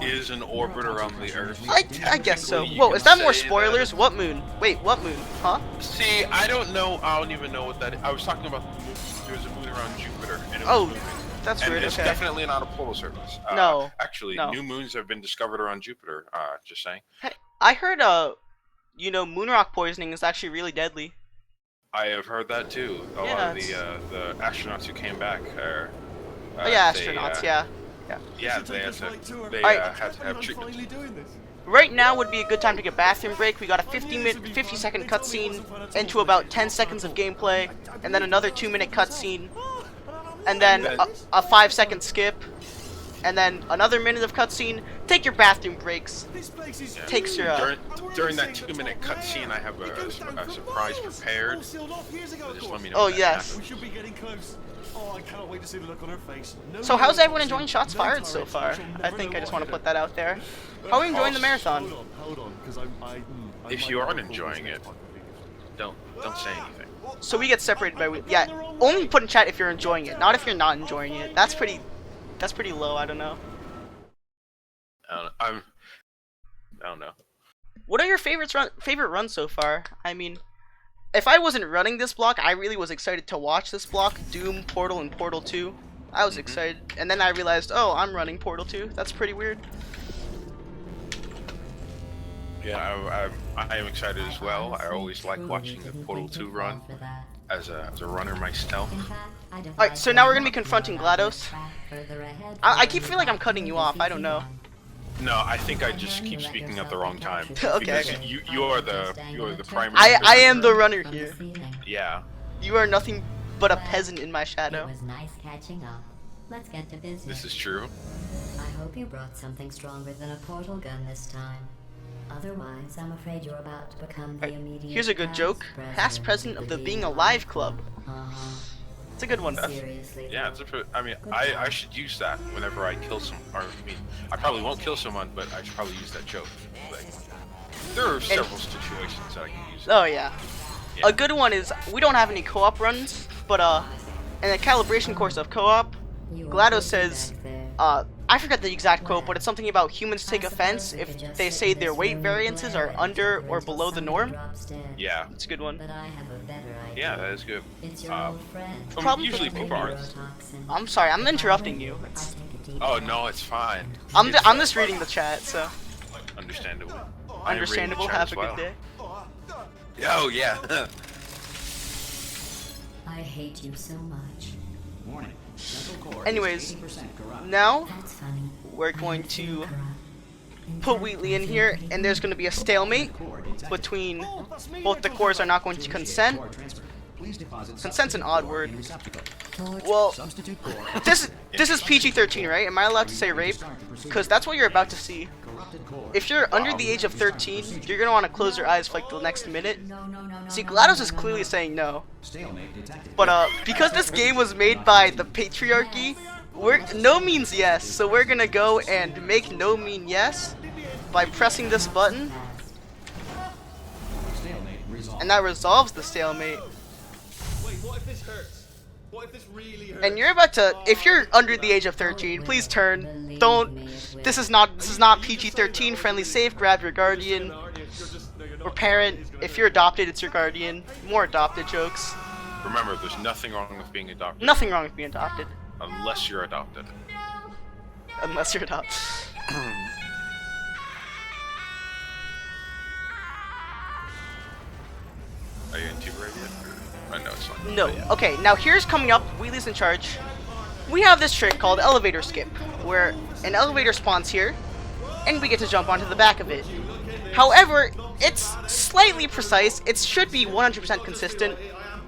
is an orbit around the Earth. I guess so. You Whoa, can is that more say spoilers? What moon? Wait, what moon? Huh? See, I don't know. I don't even know what that is. I was talking about the moon. There was a moon around Jupiter, and it was Oh, moving. that's And weird. it's Okay. definitely not a portal surface. No. Actually, No. new moons have been discovered around Jupiter. Just saying. Hey, I heard, you know, moon rock poisoning is actually really deadly. I have heard that too. A lot Yeah, of the astronauts who came back are. Oh yeah, they, astronauts. Yeah. Yeah, they had Alright. had to have treatment. Right now would be a good time to get bathroom break. We got a 50-second cutscene into about 10 seconds of gameplay, and then another 2-minute cutscene, and then a 5-second skip, and then another minute of cutscene, take your bathroom breaks. This place is Takes your During that 2-minute cutscene, I have a surprise prepared. all sealed off years ago, of Just let course. me know. Oh when that yes. We should be getting close. Oh, I cannot wait to see the look on her face. No So how's more everyone toxin, enjoying shots no fired so turrets, far? we shall I never think know I just what want to hit put that out there. How are you enjoying the marathon? Hold on, because I If might you not aren't recall enjoying this it, next one. don't say anything. So we get separated by yeah. Only put in chat if you're enjoying it, not if you're not enjoying it. That's pretty low. I don't know. I don't know. What are your favorite runs so far? I mean, if I wasn't running this block, I really was excited to watch this block. Doom, Portal, and Portal 2. I was excited, and then I realized, oh, I'm running Portal 2. That's pretty weird. Yeah, I am excited as well. I always like watching the Portal 2 run as a runner myself. Alright, so now we're gonna be confronting GLaDOS. I keep feeling like I'm cutting you off. I don't know. No, I think I just keep speaking at the wrong time. Okay, Because okay. you are the primary. I am the runner here. Yeah. You are nothing but a peasant in my shadow. It was nice catching up. Let's get to business. This is true. I hope you brought something stronger than a portal gun this time. Otherwise, I'm afraid you're about to become the immediate. Here's a good joke. Past president of the Being Alive Club. It's a good one. Seriously. Yeah, I mean, I should use that whenever I kill some. Or I mean, I probably won't kill someone, but I should probably use that joke. Like, there are several situations that I can use it. Oh yeah. A good one is we don't have any co-op runs, but in the calibration course of co-op, GLaDOS says, I forget the exact quote, but it's something about humans take offense if they say their weight variances are under or below the norm. Yeah. It's a good one. But I have a better idea. Yeah, that is good. It's your old friend. Usually people aren't. Neurotoxin. I'm sorry, I'm interrupting you. I'll take a deep Oh breath. no, it's fine. I'm just reading the chat, so Understandable. I am reading the understandable. chat Have as a good well. day. Oh yeah. I hate you so much. Warning. Central core Anyways, is 80% corrupt. now That's funny. we're going to Corrupt. put Wheatley in here, and there's going to be a stalemate Core detected. between both the cores are not going to consent. Core transfer. Please deposit Consent's an odd word. in receptacle. Well, Substitute core. this is PG-13, right? Am I allowed to say rape? Because that's what you're about to see. Corrupted core. If you're under the age of 13, you're gonna want to close your eyes for like the next minute. No. See, GLaDOS is clearly saying no. Stalemate detected. But because this game was made by the patriarchy, no means yes. So we're gonna go and make no mean yes by pressing this button, Stalemate resolved. and that resolves the stalemate. Wait, what if this hurts? What if this really hurts? And you're about to, if you're under the age of 13, please turn. Don't. This is not PG-13 friendly. Safe. Grab your guardian or parent. If you're adopted, it's your guardian. More adopted jokes. Remember, there's nothing wrong with being adopted. Nothing wrong with being adopted, Unless you're adopted. unless you're adopted. Are you in Tuber yet? I know it's not. No. But yeah. Okay, now here's coming up. Wheatley's in charge. We have this trick called elevator skip, where an elevator spawns here, and we get to jump onto the back of it. However, it's slightly precise. It should be 100% consistent.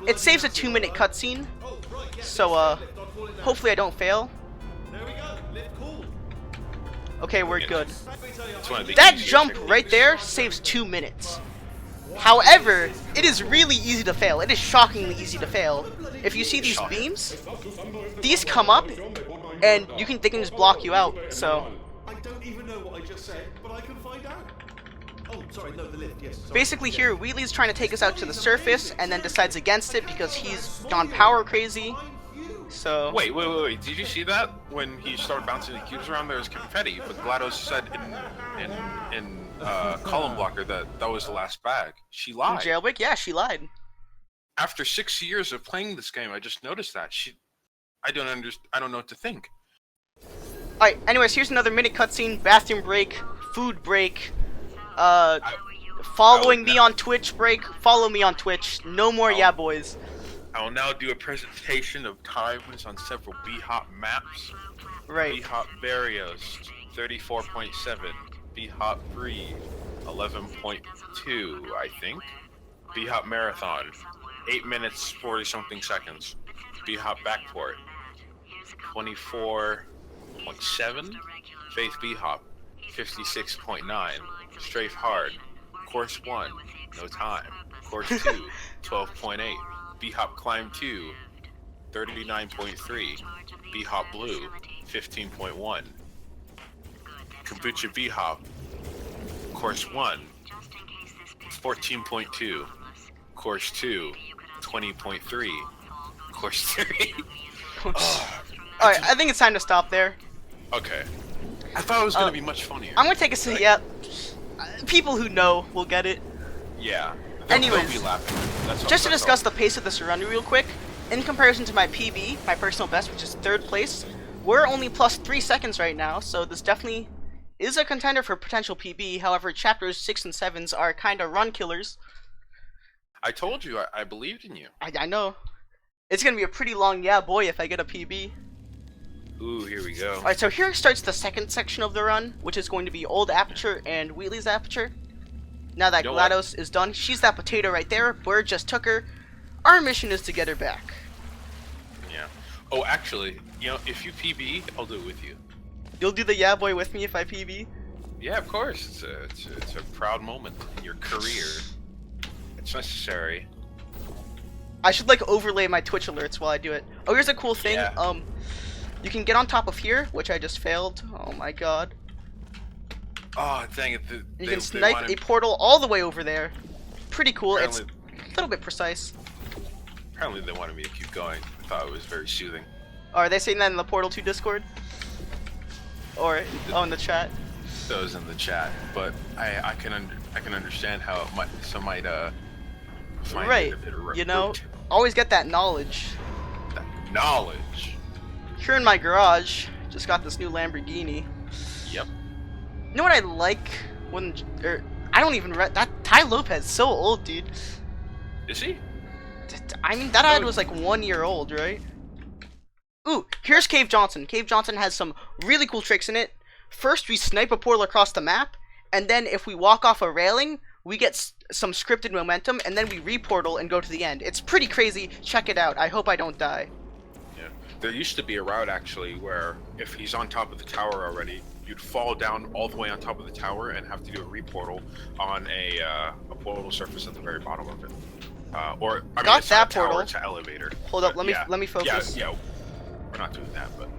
It saves a 2-minute cutscene, so hopefully I don't fail. There we go. Lift cool. Okay, we're good. It's one of the That easier jump techniques. right there saves 2 minutes. However, it is really easy to fail. It is shockingly easy to fail. If you see these Shocking. beams, these come up, and they can just block you out. So I don't even know what I just said, but I can find out. Oh, sorry, no, the lift, yes. Sorry. basically here, Wheatley's trying to take us out to the surface, and then decides against it because he's gone power crazy. So Wait. Did you see that? When he started bouncing the cubes around, there was confetti, but GLaDOS said in column blocker that was the last bag. She in lied. Jailbreak, yeah, she lied. After 6 years of playing this game, I just noticed that. I don't know what to think. Alright, anyways, here's another minute cutscene, bathroom break, food break, following me on Twitch break, follow me on Twitch, no more yeah boys. I will now do a presentation of times on several B-Hop maps. Right. B-Hop Barrios, 34.7. B-Hop Breed, 11.2, I think. B-Hop Marathon, 8 minutes, 40-something seconds. B-Hop Backport, 24.7. Faith B-Hop, 56.9. Strafe hard. Course 1, no time. Course 2, 12.8. B-hop climb 2, 39.3. B-hop blue, 15.1. Kombucha B-hop. Course 1, 14.2. Course 2, 20.3. Course 3. Alright, I think it's time to stop there. Okay. I thought it was gonna be much funnier. I'm gonna take a seat. Yeah. People who know will get it. Yeah. Anyways, They'll be laughing. Just to discuss the pace of this run real quick, in comparison to my PB, my personal best, which is 3rd place, we're only plus 3 seconds right now, so this definitely is a contender for potential PB. However, chapters 6 and 7s are kind of run killers. I told you, I believed in you. I know. It's gonna be a pretty long yeah boy if I get a PB. Ooh, here we go. Alright, so here starts the second section of the run, which is going to be Old Aperture and Wheatley's Aperture. Now that You know what? GLaDOS is done, she's that potato right there. Bird just took her. Our mission is to get her back. Yeah. Oh, actually, you know, if you PB, I'll do it with you. You'll do the yeah boy with me if I PB? Yeah, of course. It's a proud moment in your career. It's necessary. I should like overlay my Twitch alerts while I do it. Oh, here's a cool thing. Yeah. You can get on top of here, which I just failed. Oh my god. Oh, dang it. You can snipe a portal all the way over there. Pretty cool. It's a little bit precise. Apparently they wanted me to keep going. I thought it was very soothing. Oh, are they saying that in the Portal 2 Discord? Or in the chat? Those in the chat, but I can understand how it might find Right. it a bit You know, always get that knowledge. that knowledge. Here in my garage, just got this new Lamborghini. Yep. You know what I like when, I don't even that Ty Lopez so old, dude. Is he? I mean, that ad was like 1 year old, right? Ooh, here's Cave Johnson. Cave Johnson has some really cool tricks in it. First, we snipe a portal across the map, and then if we walk off a railing, we get some scripted momentum, and then we re-portal and go to the end. It's pretty crazy. Check it out. I hope I don't die. Yeah. There used to be a route actually where if he's on top of the tower already, you'd fall down all the way on top of the tower and have to do a re-portal on a portal surface at the very bottom of it. Or I mean, Got it's not that a tower, portal. it's an elevator. Hold up, But let me focus. Yeah, we're not doing that, but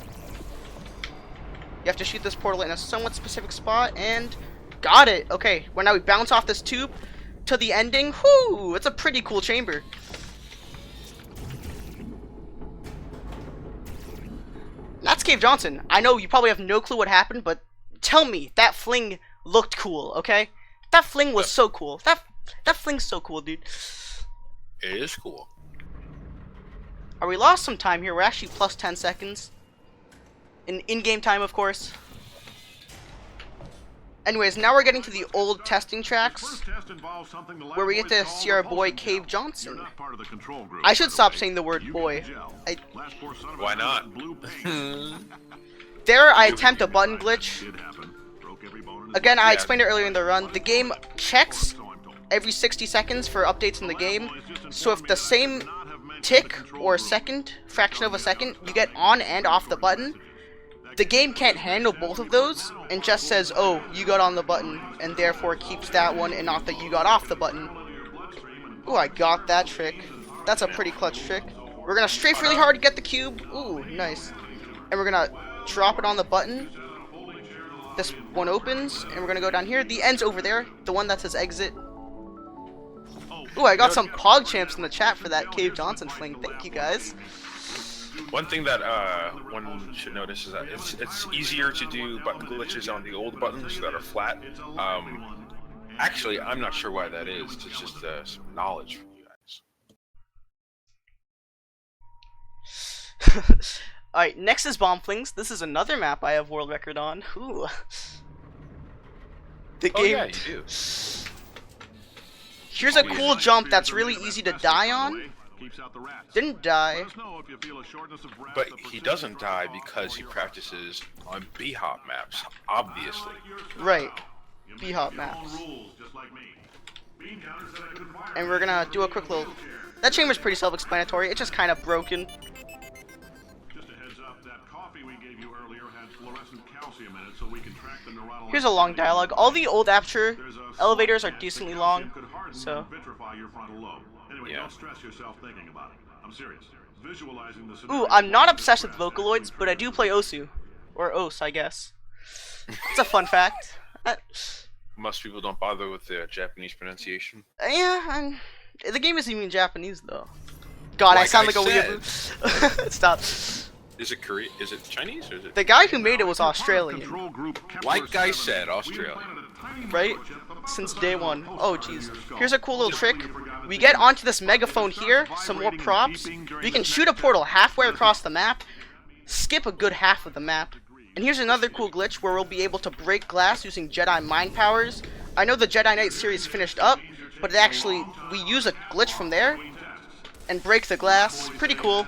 You have to shoot this portal in a somewhat specific spot, and got it. Okay, well now we bounce off this tube to the ending. Whoo! It's a pretty cool chamber. That's Cave Johnson. I know you probably have no clue what happened, but tell me, that fling looked cool, okay? That fling was so cool. That fling's so cool, dude. it is cool. Alright, we lost some time here. We're actually plus 10 seconds. In-game time, of course. Anyways, now we're getting to the old testing tracks, where we get to see our boy Cave Johnson. I should stop saying the word boy. Why not? There, I attempt a button glitch. Again, I explained it earlier in the run. The game checks every 60 seconds for updates in the game. So if the same tick or second, fraction of a second, you get on and off the button, the game can't handle both of those and just says, oh, you got on the button, and therefore keeps that one and not that you got off the button. Ooh, I got that trick. That's a pretty clutch trick. We're gonna strafe really hard to get the cube. Ooh, nice. And we're gonna drop it on the button. This one opens, and we're gonna go down here. The end's over there, the one that says exit. Ooh, I got some Pog Champs in the chat for that Cave Johnson fling. Thank you, guys. One thing that one should notice is that it's easier to do button glitches on the old buttons that are flat. Actually, I'm not sure why that is. It's just some knowledge from you guys. Alright, next is Bomb Flings. This is another map I have world record on. Ooh. The Oh game. yeah, you do. Here's a cool jump that's really easy to die on. Didn't die. But he doesn't die because he practices on B-hop maps, obviously. Right. B-hop maps. And we're gonna do a quick little... That chamber's pretty self-explanatory. It's just kind of broken. Just a heads up, that coffee we gave you earlier had fluorescent Here's a long dialogue. All the old Aperture elevators are decently long, so. Yeah. Ooh, I'm not obsessed with Vocaloids, but I do play Osu. Or Os, I guess. It's a fun fact. Most people don't bother with the Japanese pronunciation. Yeah, the game isn't even Japanese, though. God, I sound like a weird. Stop. Is it Korean? Is it Chinese? Or is it? The guy who made it was Australian. Like I said, Australian. Right? Since day one. Oh, jeez. Here's a cool little trick. We get onto this megaphone here, some more props. We can shoot a portal halfway across the map, skip a good half of the map. And here's another cool glitch where we'll be able to break glass using Jedi mind powers. I know the Jedi Knight series finished up, but actually, we use a glitch from there and break the glass. Pretty cool.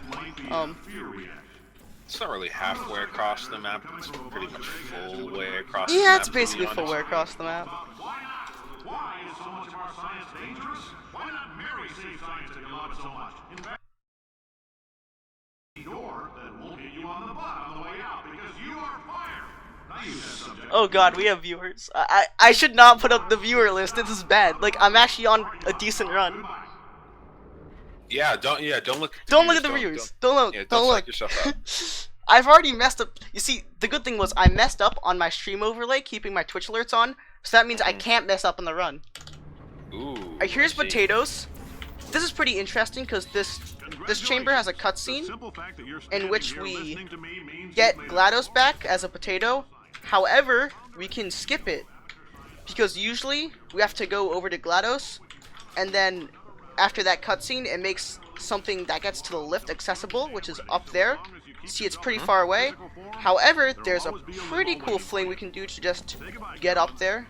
It's not really halfway across the map. It's pretty much full way across the map. Yeah, it's basically full way across the map. Why is so much of our science dangerous? Why not Mary save science to love it so much? In fact, door that won't hit you on the butt on the way out because you are fired. Now you have subject. Oh god, we have viewers. I should not put up the viewer list. This is bad. Like, I'm actually on a decent run. Yeah, don't look. Don't look at the viewers. Don't look. Yeah, don't psych look. yourself up. I've already messed up. You see, the good thing was I messed up on my stream overlay, keeping my Twitch alerts on. So that means I can't mess up on the run. Ooh. Here's potatoes. This is pretty interesting because this chamber has a cutscene in which we get GLaDOS back as a potato. However, we can skip it because usually we have to go over to GLaDOS, and then after that cutscene, it makes something that gets to the lift accessible, which is up there. See, it's pretty far away. However, there's a pretty cool fling we can do to just get up there.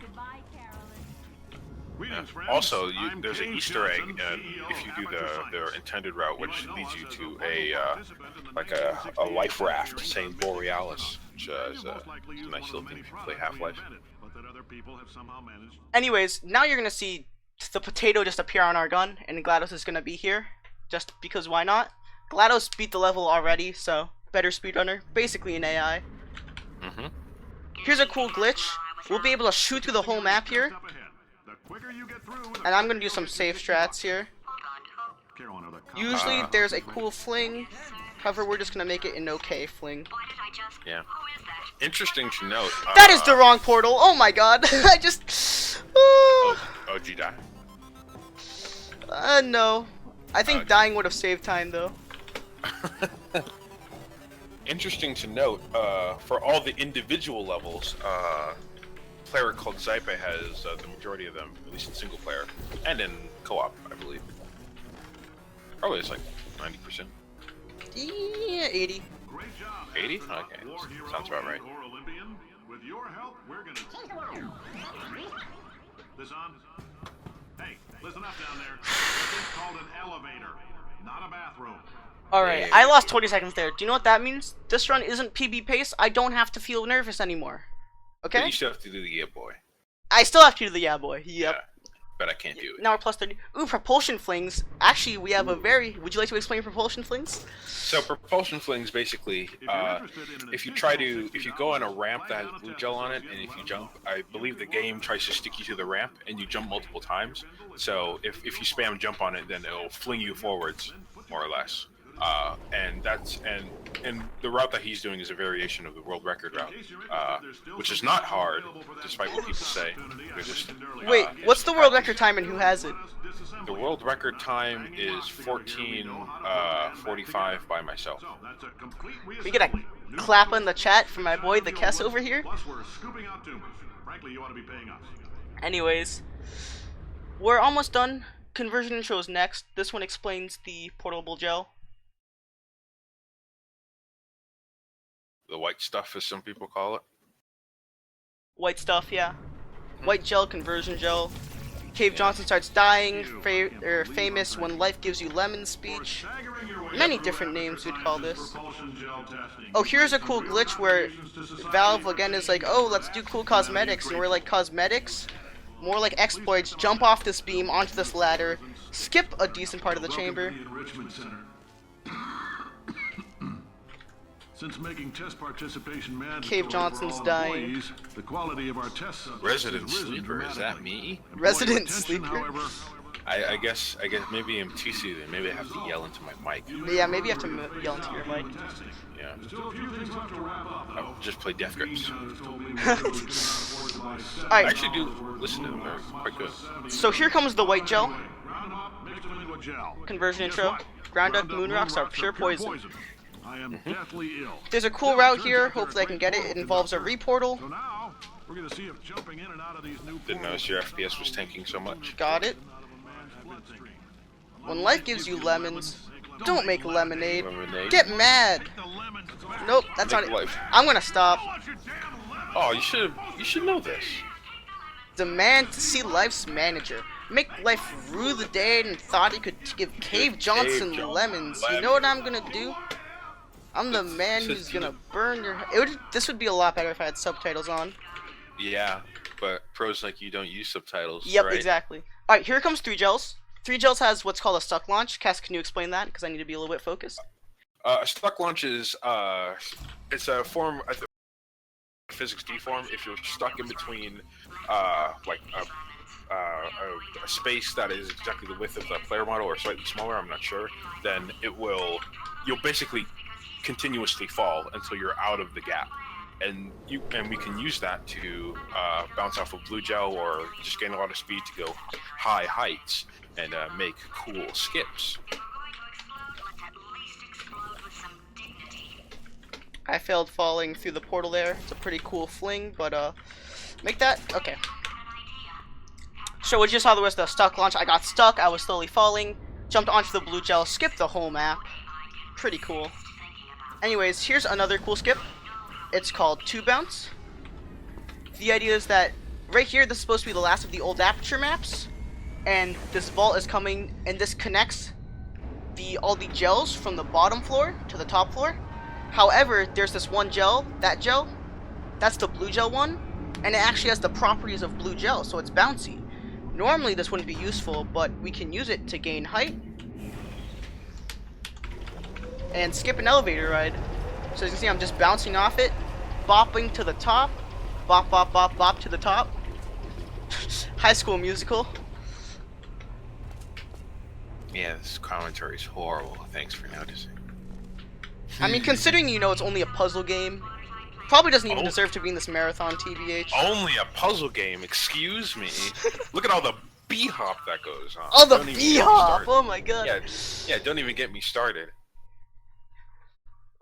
Yeah. Also, there's an Easter egg if you do the intended route, which leads you to a life raft saying Borealis, which is a nice little thing if you play Half-Life. Anyways, now you're gonna see the potato just appear on our gun, and GLaDOS is gonna be here, just because why not? GLaDOS beat the level already, so better speedrunner, basically an AI. Here's a cool glitch. We'll be able to shoot through the whole map here. And I'm gonna do some safe strats here. Usually there's a cool fling. However, we're just gonna make it an okay fling. Yeah. Interesting to note. That is the wrong portal. Oh my god. I just. Oh, did you die? No. I think dying would have saved time though. Interesting to note. For all the individual levels, player called Zype has the majority of them, at least in single player, and in co-op, I believe. Probably it's like 90%. Yeah, 80. 80? Okay, sounds about right. With your help, we're gonna this on? Hey, listen up down there. This is called an elevator, not a bathroom. Alright, I lost 20 seconds there. Do you know what that means? This run isn't PB pace. I don't have to feel nervous anymore. Okay? But you still have to do the yeah boy. I still have to do the yeah boy. Yep. Yeah, but I can't do it. Now we're plus 30. Ooh, propulsion flings. Actually, we have a very... Would you like to explain propulsion flings? So propulsion flings basically, if you go on a ramp that has blue gel on it, and if you jump, I believe the game tries to stick you to the ramp, and you jump multiple times. So if you spam jump on it, then it'll fling you forwards, more or less. And the route that he's doing is a variation of the world record route, which is not hard, despite what people say. Wait, what's the world record time and who has it? The world record time is 14:45 by myself. We get a clap in the chat from my boy the Kess over here. Anyways, we're almost done. Conversion intro is next. This one explains the portable gel. The white stuff, as some people call it. White stuff, yeah. White gel, conversion gel. Cave Johnson starts dying. Famous when life gives you lemon speech. Many different names we'd call this. Oh, here's a cool glitch where Valve again is like, oh, let's do cool cosmetics, and we're like, cosmetics? More like exploits. Jump off this beam onto this ladder. Skip a decent part of the chamber. Since making test participation Cave mandatory Johnson's for all dying. employees, the quality of our test subjects Resident has risen sleeper, is that dramatically. me? Employee Resident retention, sleeper? however, I guess maybe I'm TC then. Maybe I have to yell into my mic. Yeah, maybe you have to yell into your mic. Yeah. still a few things left to wrap up. I'll just play Death Grips. I Alright, actually do listen to them. They're quite good. so here comes the white gel. Ground up, mix them into a gel. Conversion Guess intro. what? Ground up moon rocks are pure poison. I am deathly ill. There's a cool route here. Hopefully I can get it. It involves a reportal. So now, we're gonna see if jumping in and out of these new Didn't notice your FPS was tanking so much. Got it. When life gives you lemons, don't make lemonade. Lemonade. Get mad. Nope, that's not Make it. life. I'm gonna stop. Oh, you should know this. Demand to see life's manager. Make life rue the day and thought he could give Cave Johnson lemons. You know what I'm gonna do? I'm the man who's gonna burn your. This would be a lot better if I had subtitles on. Yeah, but pros like you don't use subtitles. Yep, right? exactly. All right, here comes 3 gels. 3 gels has what's called a stuck launch. Cass, can you explain that? Because I need to be a little bit focused. A stuck launch is it's a form, a physics D form. If you're stuck in between like a space that is exactly the width of the player model or slightly smaller, I'm not sure, then you'll basically continuously fall until you're out of the gap. And we can use that to bounce off of blue gel or just gain a lot of speed to go high heights and make cool skips. I failed falling through the portal there. It's a pretty cool fling, but make that okay. So we just saw the rest of the stuck launch. I got stuck. I was slowly falling. Jumped onto the blue gel. Skipped the whole map. Pretty cool. Anyways, here's another cool skip. It's called Tube Bounce. The idea is that right here, this is supposed to be the last of the old aperture maps, and this vault is coming, and this connects all the gels from the bottom floor to the top floor. However, there's this one gel, that's the blue gel one, and it actually has the properties of blue gel, so it's bouncy. Normally this wouldn't be useful, but we can use it to gain height and skip an elevator ride. So as you can see, I'm just bouncing off it, bopping to the top, bop, bop, bop, bop to the top. High School Musical. Yeah, this commentary is horrible. Thanks for noticing. I mean, considering it's only a puzzle game, probably doesn't even deserve to be in this marathon, TBH. Only a puzzle game, excuse me. Look at all the B-hop that goes on. Oh, the Don't even get me B-hop! started. Oh my god. Yeah, don't even get me started.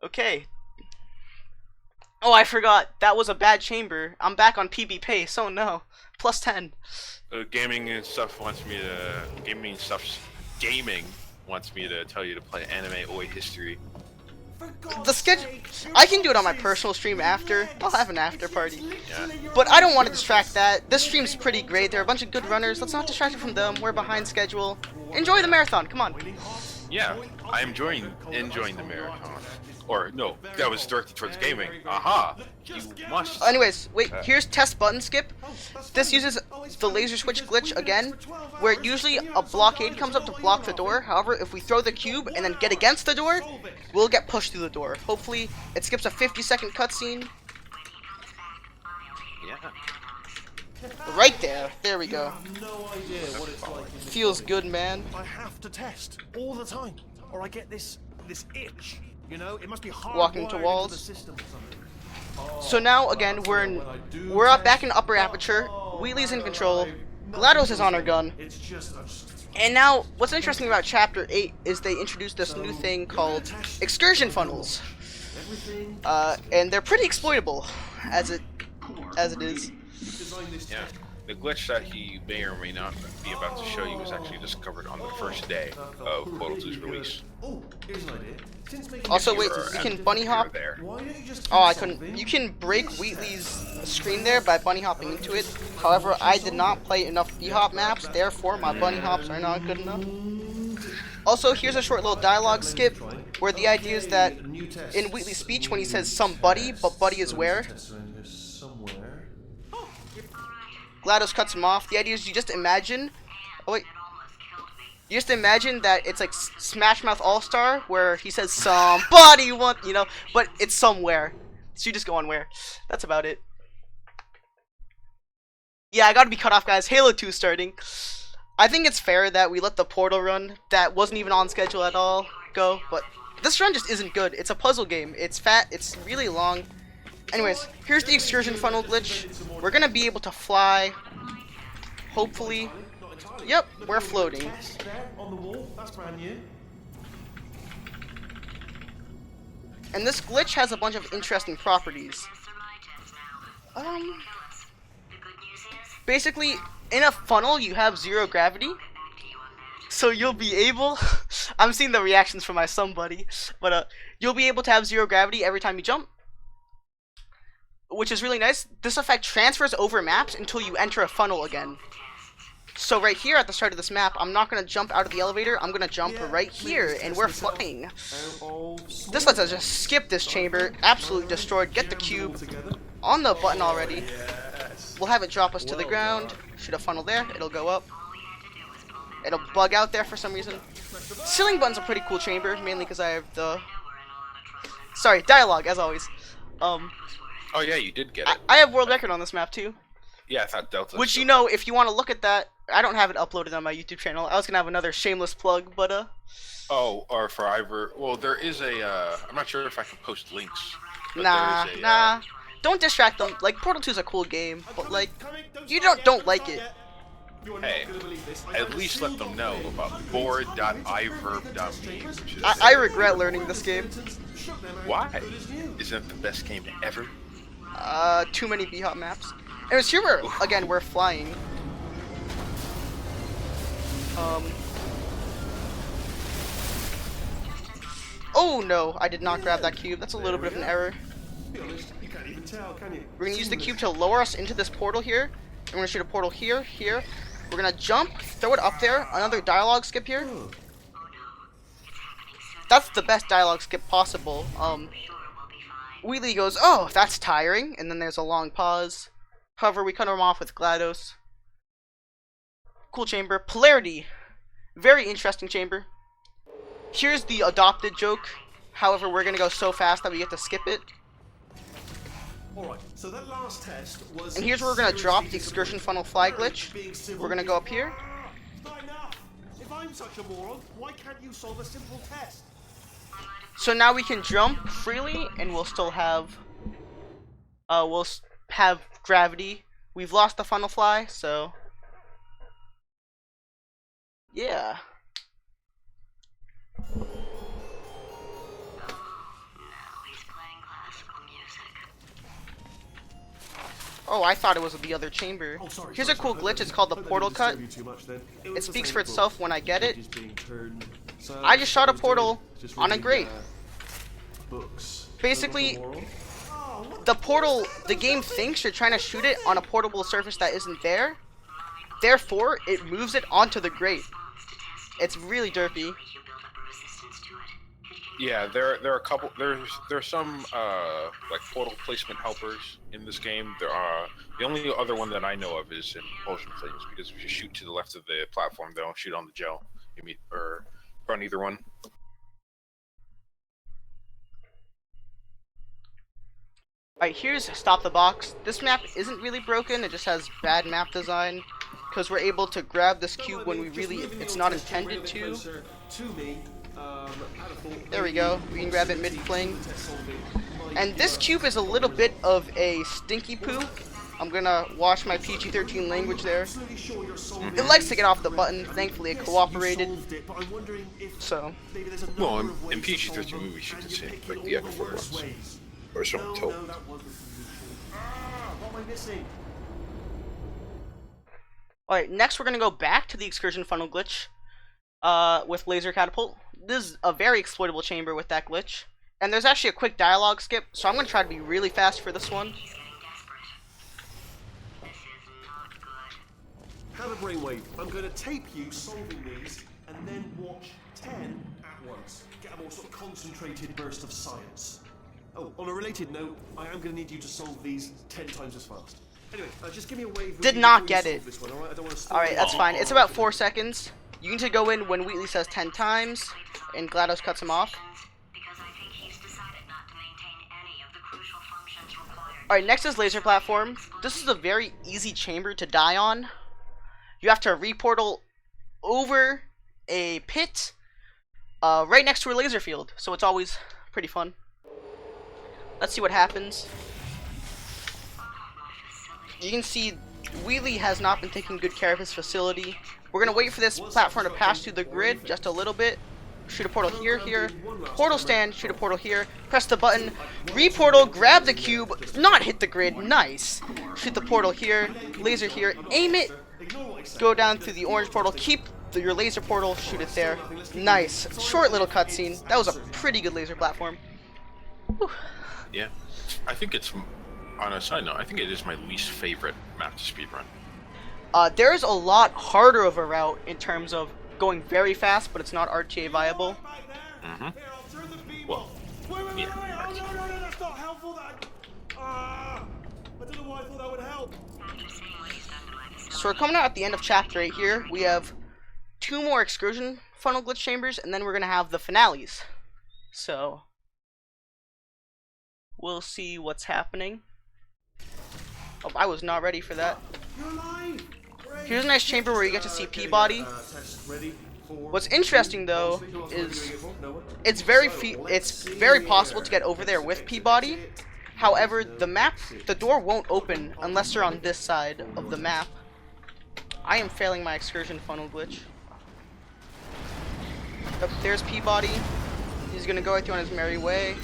Okay. Oh, I forgot. That was a bad chamber. I'm back on PB pace. Oh no. Plus 10. Gaming wants me to tell you to play anime Oi History. The schedule. I can do it on my personal stream after. I'll have an after party. Yeah. But I don't want to distract that. This stream's pretty great. There are a bunch of good runners. Let's not distract it from them. We're behind schedule. Enjoy the marathon. Come on. Yeah, I'm enjoying the marathon. Or no, that was directed towards gaming. Aha! You must. Anyways, wait. Here's test button skip. This uses the laser switch glitch again, where usually a blockade comes up to block the door. However, if we throw the cube and then get against the door, we'll get pushed through the door. Hopefully, it skips a 50-second cutscene. Yeah. Right there. There we go. No idea what it's like. Feels good, man. I have to test all the time, or I get this itch. You know, it must be hard. Walking to walls. The system or something. So now again, we're up back in upper aperture. Wheatley's in control. GLaDOS is on our gun. It's just. And now, what's interesting about Chapter 8 is they introduced this new thing called excursion funnels. And they're pretty exploitable, as it is. Yeah. The glitch that he may or may not be about to show you was actually discovered on the first day of Portal 2's release. Oh, here's an idea. Also, wait, you can bunny hop. There. Why don't you just Oh, I couldn't. You can break Wheatley's screen there by bunny hopping into it. However, I did not play enough B-hop maps, therefore my bunny hops are not good enough. Also, here's a short little dialogue skip where the idea is that in Wheatley's speech, when he says somebody, but buddy is where, somewhere. GLaDOS cuts him off. The idea is you just imagine. Oh wait. You just imagine that it's like Smash Mouth All-Star, where he says somebody want, you know, but it's somewhere. So you just go on where. That's about it. Yeah, I gotta be cut off, guys. Halo 2 starting. I think it's fair that we let the Portal run that wasn't even on schedule at all go, but this run just isn't good. It's a puzzle game. It's fat. It's really long. Anyways, here's the excursion funnel glitch. We're gonna be able to fly. Hopefully. Yep, we're floating. On the wall. That's brand new. And this glitch has a bunch of interesting properties. Basically, in a funnel, you have 0 gravity. So you'll be able... I'm seeing the reactions from my somebody. But you'll be able to have 0 gravity every time you jump. Which is really nice. This effect transfers over maps until you enter a funnel again. So right here at the start of this map, I'm not going to jump out of the elevator. I'm going to jump right here, and we're flying. This lets us just skip this chamber. Absolutely destroyed. Get the cube on the button already. We'll have it drop us to the ground. Shoot a funnel there. It'll go up. It'll bug out there for some reason. Ceiling button's a pretty cool chamber, mainly because I have the... Sorry, dialogue, as always. Oh yeah, you did get it. I have world record on this map, too. Yeah, I thought Delta. Which, you know, if you want to look at that, I don't have it uploaded on my YouTube channel. I was going to have another shameless plug, but, Oh, or for Ivor. Well, there is a, I'm not sure if I can post links. But nah, there is a, nah. Don't distract them. Like, Portal 2 is a cool game, but, like, you don't like it. Hey, at least let them know about board.iverb.me, which is... I regret learning this game. Why? Isn't it the best game ever? Too many B-hop maps. Anyways, here again, we're flying. Oh no, I did not grab that cube. That's a little bit of an error. You can't even tell, can you? We're gonna use the cube to lower us into this portal here. And we're gonna shoot a portal here, here. We're gonna jump, throw it up there. Another dialogue skip here. That's the best dialogue skip possible. Wheatley goes, "Oh, that's tiring," and then there's a long pause. However, we cut him off with GLaDOS. Cool chamber. Polarity. Very interesting chamber. Here's the adopted joke. However, we're gonna go so fast that we get to skip it. Alright, so that last test was... And here's where we're gonna drop the excursion funnel fly glitch. We're gonna go up here. Not enough! If I'm such a moron, why can't you solve a simple test? So now we can jump freely, and we'll still have... we'll have gravity. We've lost the funnel fly, so... Yeah. Oh, I thought it was the other chamber. Oh, sorry, Here's a cool glitch. It's called the portal cut. It speaks for itself when I get it. I just shot a portal on a grate. Basically, the portal, the game thinks you're trying to shoot it on a portable surface that isn't there. Therefore, it moves it onto the grate. It's really derpy. Yeah, there are a couple. There's some like portal placement helpers in this game. There are the only other one that I know of is in Potion Flames, because if you shoot to the left of the platform, they don't shoot on the gel. You mean or on either one. Alright, here's Stop the Box. This map isn't really broken. It just has bad map design, because we're able to grab this cube when we really it's not intended to. There we go. We can grab it mid-fling. And this cube is a little bit of a stinky poo. I'm gonna wash my PG-13 language there. It likes to get off the button. Thankfully, it cooperated. So. Well, in PG-13 movies, you can say like the other ones, or something told. Alright, next we're gonna go back to the excursion funnel glitch with laser catapult. This is a very exploitable chamber with that glitch. And there's actually a quick dialogue skip, so I'm going to try to be really fast for this one. Have a brainwave. I'm going to tape you solving these, and then watch 10 at once. Get a more sort of concentrated burst of science. Oh, on a related note, I am going to need you to solve these 10 times as fast. Anyway, just give me a wave. Did not get it. This one, all right? I don't want to Alright, that's fine. It's about 4 seconds. You need to go in when Wheatley says 10 times, and GLaDOS cuts him off. Alright, next is laser platform. This is a very easy chamber to die on. You have to reportal over a pit right next to a laser field, so it's always pretty fun. Let's see what happens. You can see Wheatley has not been taking good care of his facility. We're gonna wait for this platform to pass through the grid just a little bit. Shoot a portal here, portal stand, shoot a portal here, press the button, reportal, grab the cube, not hit the grid, nice. Shoot the portal here, laser here, aim it, go down through the orange portal, keep your laser portal, shoot it there, nice. Short little cutscene, that was a pretty good laser platform. Whew. Yeah, I think it's, on a side note, I think it is my least favorite map to speedrun. There's a lot harder of a route in terms of going very fast, but it's not RTA viable. Well, yeah. No, that's not helpful. I don't know why I thought that would help. So we're coming out at the end of chapter 8 here. We have 2 more excursion funnel glitch chambers, and then we're gonna have the finales. So we'll see what's happening. Oh, I was not ready for that. Here's a nice chamber where you get to see Peabody. What's interesting though is it's very possible to get over there with Peabody. However, the door won't open unless you're on this side of the map. I am failing my excursion funnel glitch. Oh, there's Peabody. He's gonna go with you on his merry way.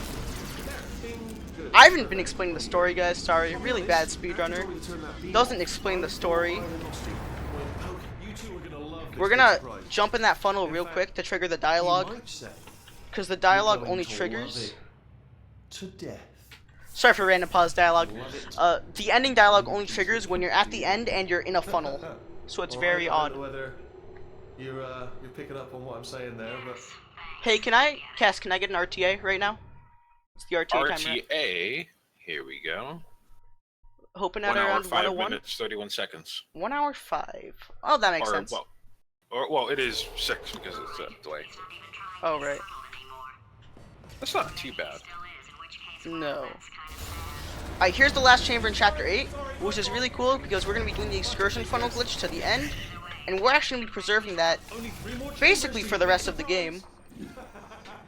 I haven't been explaining the story, guys. Sorry, really bad speedrunner. Doesn't explain the story. We're gonna jump in that funnel real quick to trigger the dialogue, because the dialogue only triggers. Sorry for random pause dialogue. The ending dialogue only triggers when you're at the end and you're in a funnel, so it's very odd. You're picking up on what I'm saying there, but Hey, can I get an RTA right now? It's the RTA timer. RTA, here we go. Hoping 1 at hour, around 5 101. minutes, 31 seconds. 1 hour 5. Oh, that makes sense. Well, it is 6 because it's a delay. Oh, right. That's not too bad. No. Alright, here's the last chamber in chapter 8, which is really cool because we're going to be doing the excursion funnel glitch to the end, and we're actually going to be preserving that basically for the rest of the game.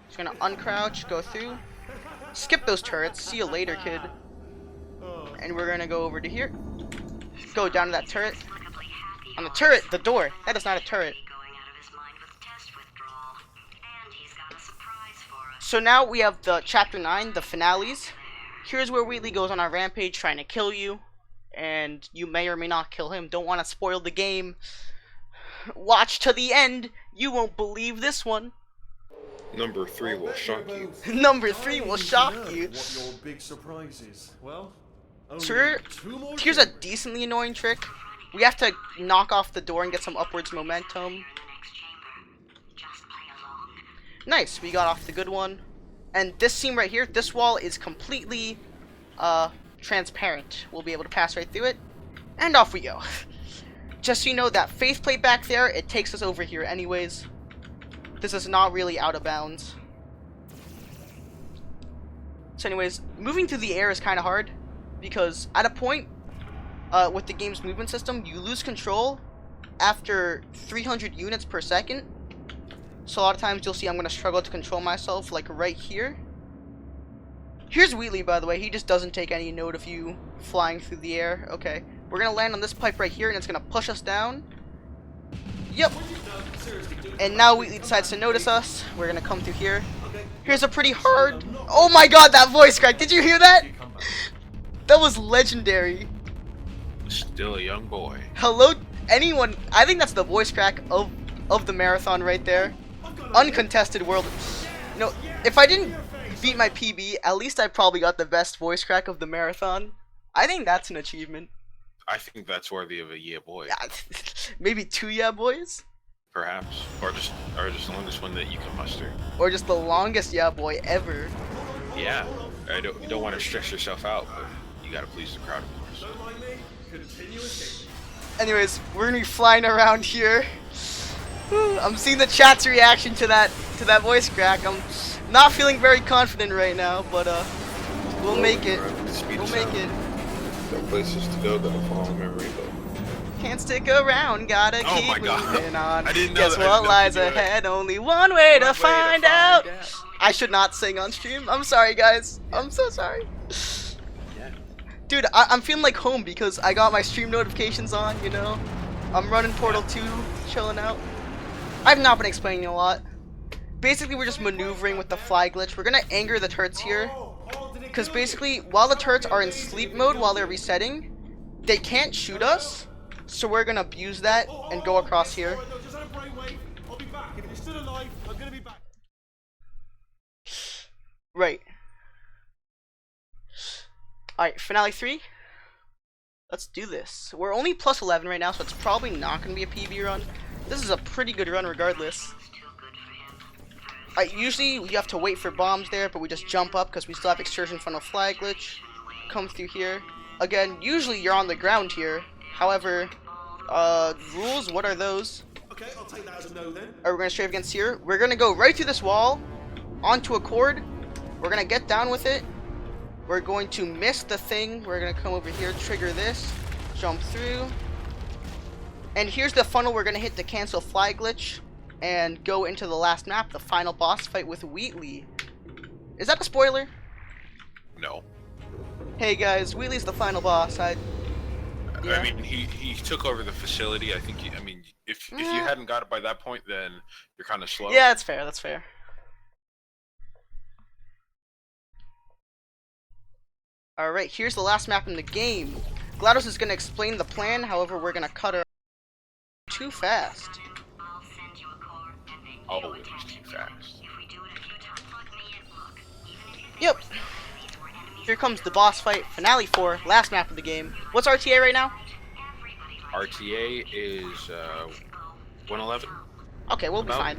Just going to uncrouch, go through, skip those turrets, see you later, kid. And we're going to go over to here, go down to that turret. On the turret, the door, that is not a turret. So now we have the chapter 9, the finales. Here's where Wheatley goes on a rampage trying to kill you, and you may or may not kill him. Don't want to spoil the game. Watch to the end. You won't believe this one. Number 3 will shock you. Number 3 will shock you. what your big surprise is. Well, So here's a decently annoying trick. We have to knock off the door and get some upwards momentum. Nice, we got off the good one. And this seam right here, this wall is completely transparent. We'll be able to pass right through it. And off we go. Just so you know, that faith plate back there, it takes us over here anyways. This is not really out of bounds. So anyways, moving through the air is kind of hard, because at a point, with the game's movement system, you lose control after 300 units per second. So a lot of times you'll see I'm going to struggle to control myself, like right here. Here's Wheatley, by the way. He just doesn't take any note of you flying through the air. Okay, we're going to land on this pipe right here, and it's going to push us down. Yep. And now Wheatley decides to notice us. We're going to come through here. Here's a pretty hard... Oh my god, that voice crack. Did you hear that? That was legendary. Still a young boy. Hello, anyone? I think that's the voice crack of the marathon right there. Uncontested world. You know, if I didn't beat my PB, at least I probably got the best voice crack of the marathon. I think that's an achievement. I think that's worthy of a yeah boy. Yeah, maybe 2 yeah boys? Perhaps. Or just the longest one that you can muster. Or just the longest yeah boy ever. Yeah. You don't want to stress yourself out, but you gotta please the crowd, of course. Anyways, we're gonna be flying around here. I'm seeing the chat's reaction to that voice crack. I'm not feeling very confident right now, but we'll make it. We'll make it. There are places to go that'll follow memory, but Can't stick around, gotta Oh keep my God. moving on. I didn't know Guess that- I what didn't know lies you could do it. ahead? Only one way to find out. I should not sing on stream. I'm sorry, guys. I'm so sorry. Dude, I'm feeling like home because I got my stream notifications on, you know? I'm running Portal 2, chilling out. I've not been explaining a lot. Basically, we're just maneuvering with the fly glitch. We're gonna anger the turrets here. Because basically, while the turrets are in sleep mode while they're resetting, they can't shoot us. So we're gonna abuse that and go across here. No, just had a brainwave. I'll be back. If you're still alive, I'm gonna be back. Right. Alright, finale 3. Let's do this. We're only plus 11 right now, so it's probably not going to be a PB run. This is a pretty good run regardless. Usually you have to wait for bombs there, but we just jump up because we still have extraction funnel fly glitch. Come through here. Again, usually you're on the ground here. However, rules, what are those? Okay, I'll take that as a no then. Alright, we're going to strafe against here. We're going to go right through this wall, onto a cord. We're going to get down with it. We're going to miss the thing. We're going to come over here, trigger this, jump through. And here's the funnel. We're going to hit the cancel fly glitch and go into the last map, the final boss fight with Wheatley. Is that a spoiler? no. Hey guys, Wheatley's the final boss. I mean, he took over the facility. I think. If you hadn't got it by that point, then you're kind of slow. Yeah, that's fair. That's fair. Alright, here's the last map in the game. GLaDOS is going to explain the plan, however, we're going to cut her too fast. Always too fast. Yep. Here comes the boss fight, finale 4, last map of the game. What's RTA right now? RTA is 111. Okay, we'll be About. fine.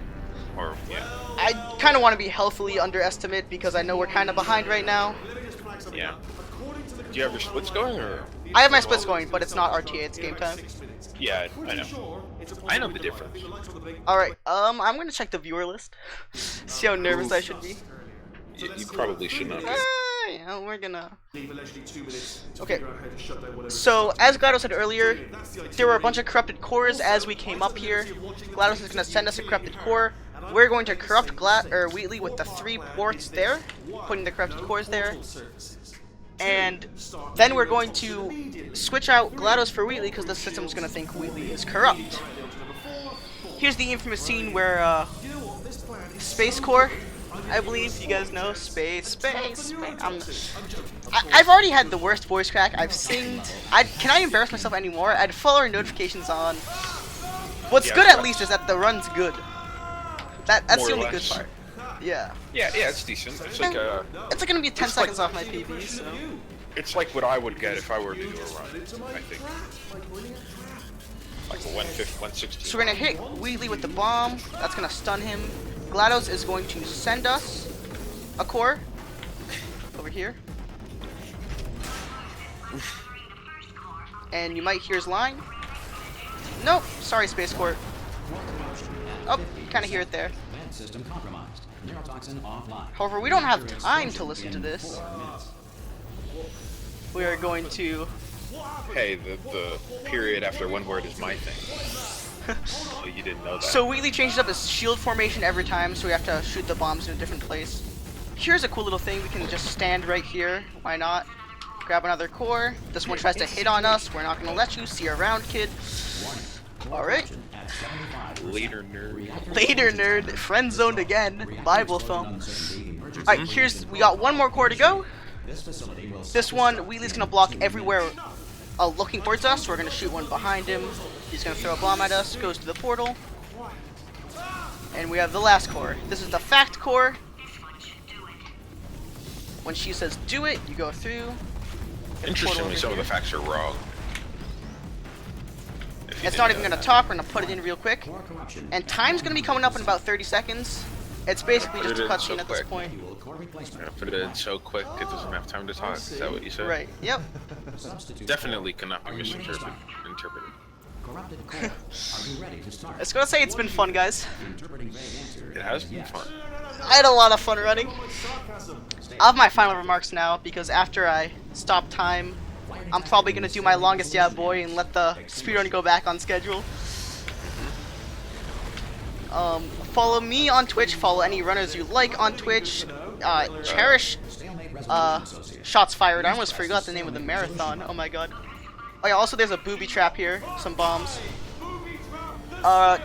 Or yeah, I kind of want to be healthily underestimate because I know we're kind of behind right now. yeah. Do you have your splits going or? I have my splits going, but it's not RTA, it's game time. Yeah, I know. I know the difference. Alright, I'm gonna check the viewer list. See how nervous I should be. You probably should not. Yeah, we're gonna... Leave allegedly 2 minutes to Okay. figure out how to shut down whatever. So, as GLaDOS said earlier, there were a bunch of corrupted cores as we came up here. GLaDOS is gonna send us a corrupted core. We're going to corrupt Wheatley with the 3 ports there, putting the corrupted cores there. And then we're going to switch out GLaDOS for Wheatley because the system's going to think Wheatley is corrupt. Here's the infamous scene where Space Core, I believe you guys know, Space. I've already had the worst voice crack. I've singed. Can I embarrass myself anymore? I had full hour notifications on. What's good at least is that the run's good. That's the only good part. Yeah. Yeah, it's decent. It's like It's gonna be 10 It's like- seconds off my PB, so. it's like what I would get if I were to do a run. I think. Like a 116. So we're gonna hit Wheatley with the bomb. That's gonna stun him. GLaDOS is going to send us a core over here. And you might hear his line. Nope, sorry, Space Core. Oh, you kind of hear it there. Vent system compromised. Neurotoxin offline. However, we don't have time to listen to this. We are going to... Hey, the period after one word is my thing. Oh, you didn't know that. So Wheatley changes up his shield formation every time, so we have to shoot the bombs in a different place. Here's a cool little thing. We can just stand right here. Why not? Grab another core. This one tries to hit on us. We're not going to let you. See you around, kid. Alright. Later, nerd. Later, nerd. Friend zoned again. Bible thumb. Alright, we got one more core to go. This one, Wheatley's gonna block everywhere looking towards us. So we're gonna shoot one behind him. He's gonna throw a bomb at us, goes to the portal. And we have the last core. This is the fact core. When she says do it, you go through. Interestingly, some of the facts are wrong. It's not even gonna talk, we're gonna put it in real quick. And time's gonna be coming up in about 30 seconds. It's basically just a cutscene at this point. I'm gonna put it in so quick it doesn't have time to talk. Is that what you said? Right, yep. Definitely cannot be misinterpreted. corrupted core. Are you ready to start? I was gonna say it's been fun, guys. Interpreting vague answer. It has been fun. I had a lot of fun running. I have my final remarks now because after I stop time, I'm probably gonna do my longest yeah boy and let the speedrun go back on schedule. Follow me on Twitch. Follow any runners you like on Twitch. Cherish. Shots fired. I almost forgot the name of the marathon. Oh my god. Oh yeah. Also, there's a booby trap here. Some bombs.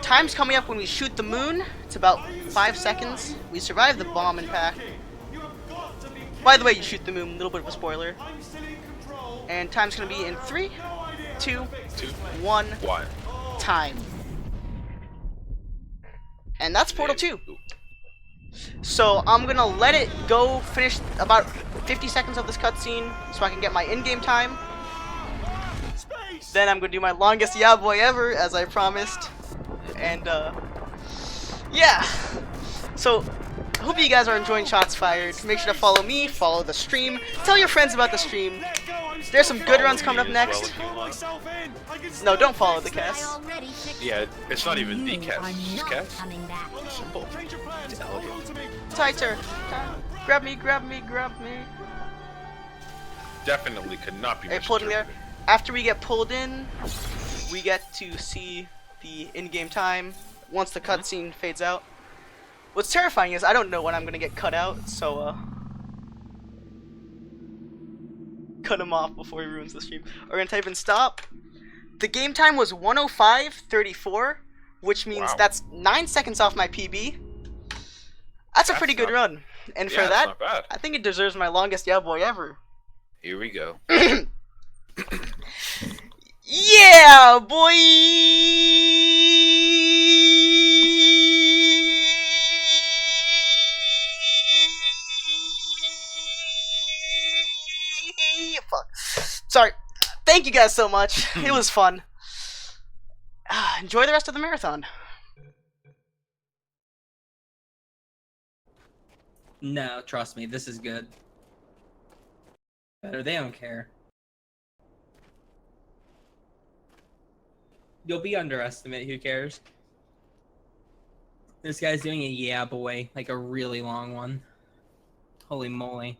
Time's coming up when we shoot the moon. It's about 5 seconds. We survive the bomb impact. By the way, you shoot the moon. A little bit of a spoiler. And time's gonna be in 3, 2, 1. Time. And that's Portal 2. So I'm gonna let it go. Finish about 50 seconds of this cutscene so I can get my in-game time. Then I'm gonna do my longest yeah boy ever, as I promised. And yeah. So I hope you guys are enjoying Shots Fired. Make sure to follow me, follow the stream, tell your friends about the stream. There's some good runs coming up next. No, don't follow the cast. Yeah, it's not even the cast. It's just cast. Simple. It's elegant. Tighter. Grab me, grab me, grab me. Definitely could not be Hey, pulled in there. misinterpreted. After we get pulled in, we get to see the in-game time once the cutscene fades out. What's terrifying is I don't know when I'm gonna get cut out, so cut him off before he ruins the stream. We're gonna type in stop. The game time was 1:05:34, which means that's 9 seconds off my PB. That's a pretty good run, and for Yeah, that, not bad. I think it deserves my longest yeah boy ever. Here we go. Yeah, boy! Fuck. Sorry. Thank you guys so much. It was fun. Enjoy the rest of the marathon. No, trust me, this is good. Better, they don't care. You'll be underestimated, who cares? This guy's doing a yeah boy, like a really long one. Holy moly.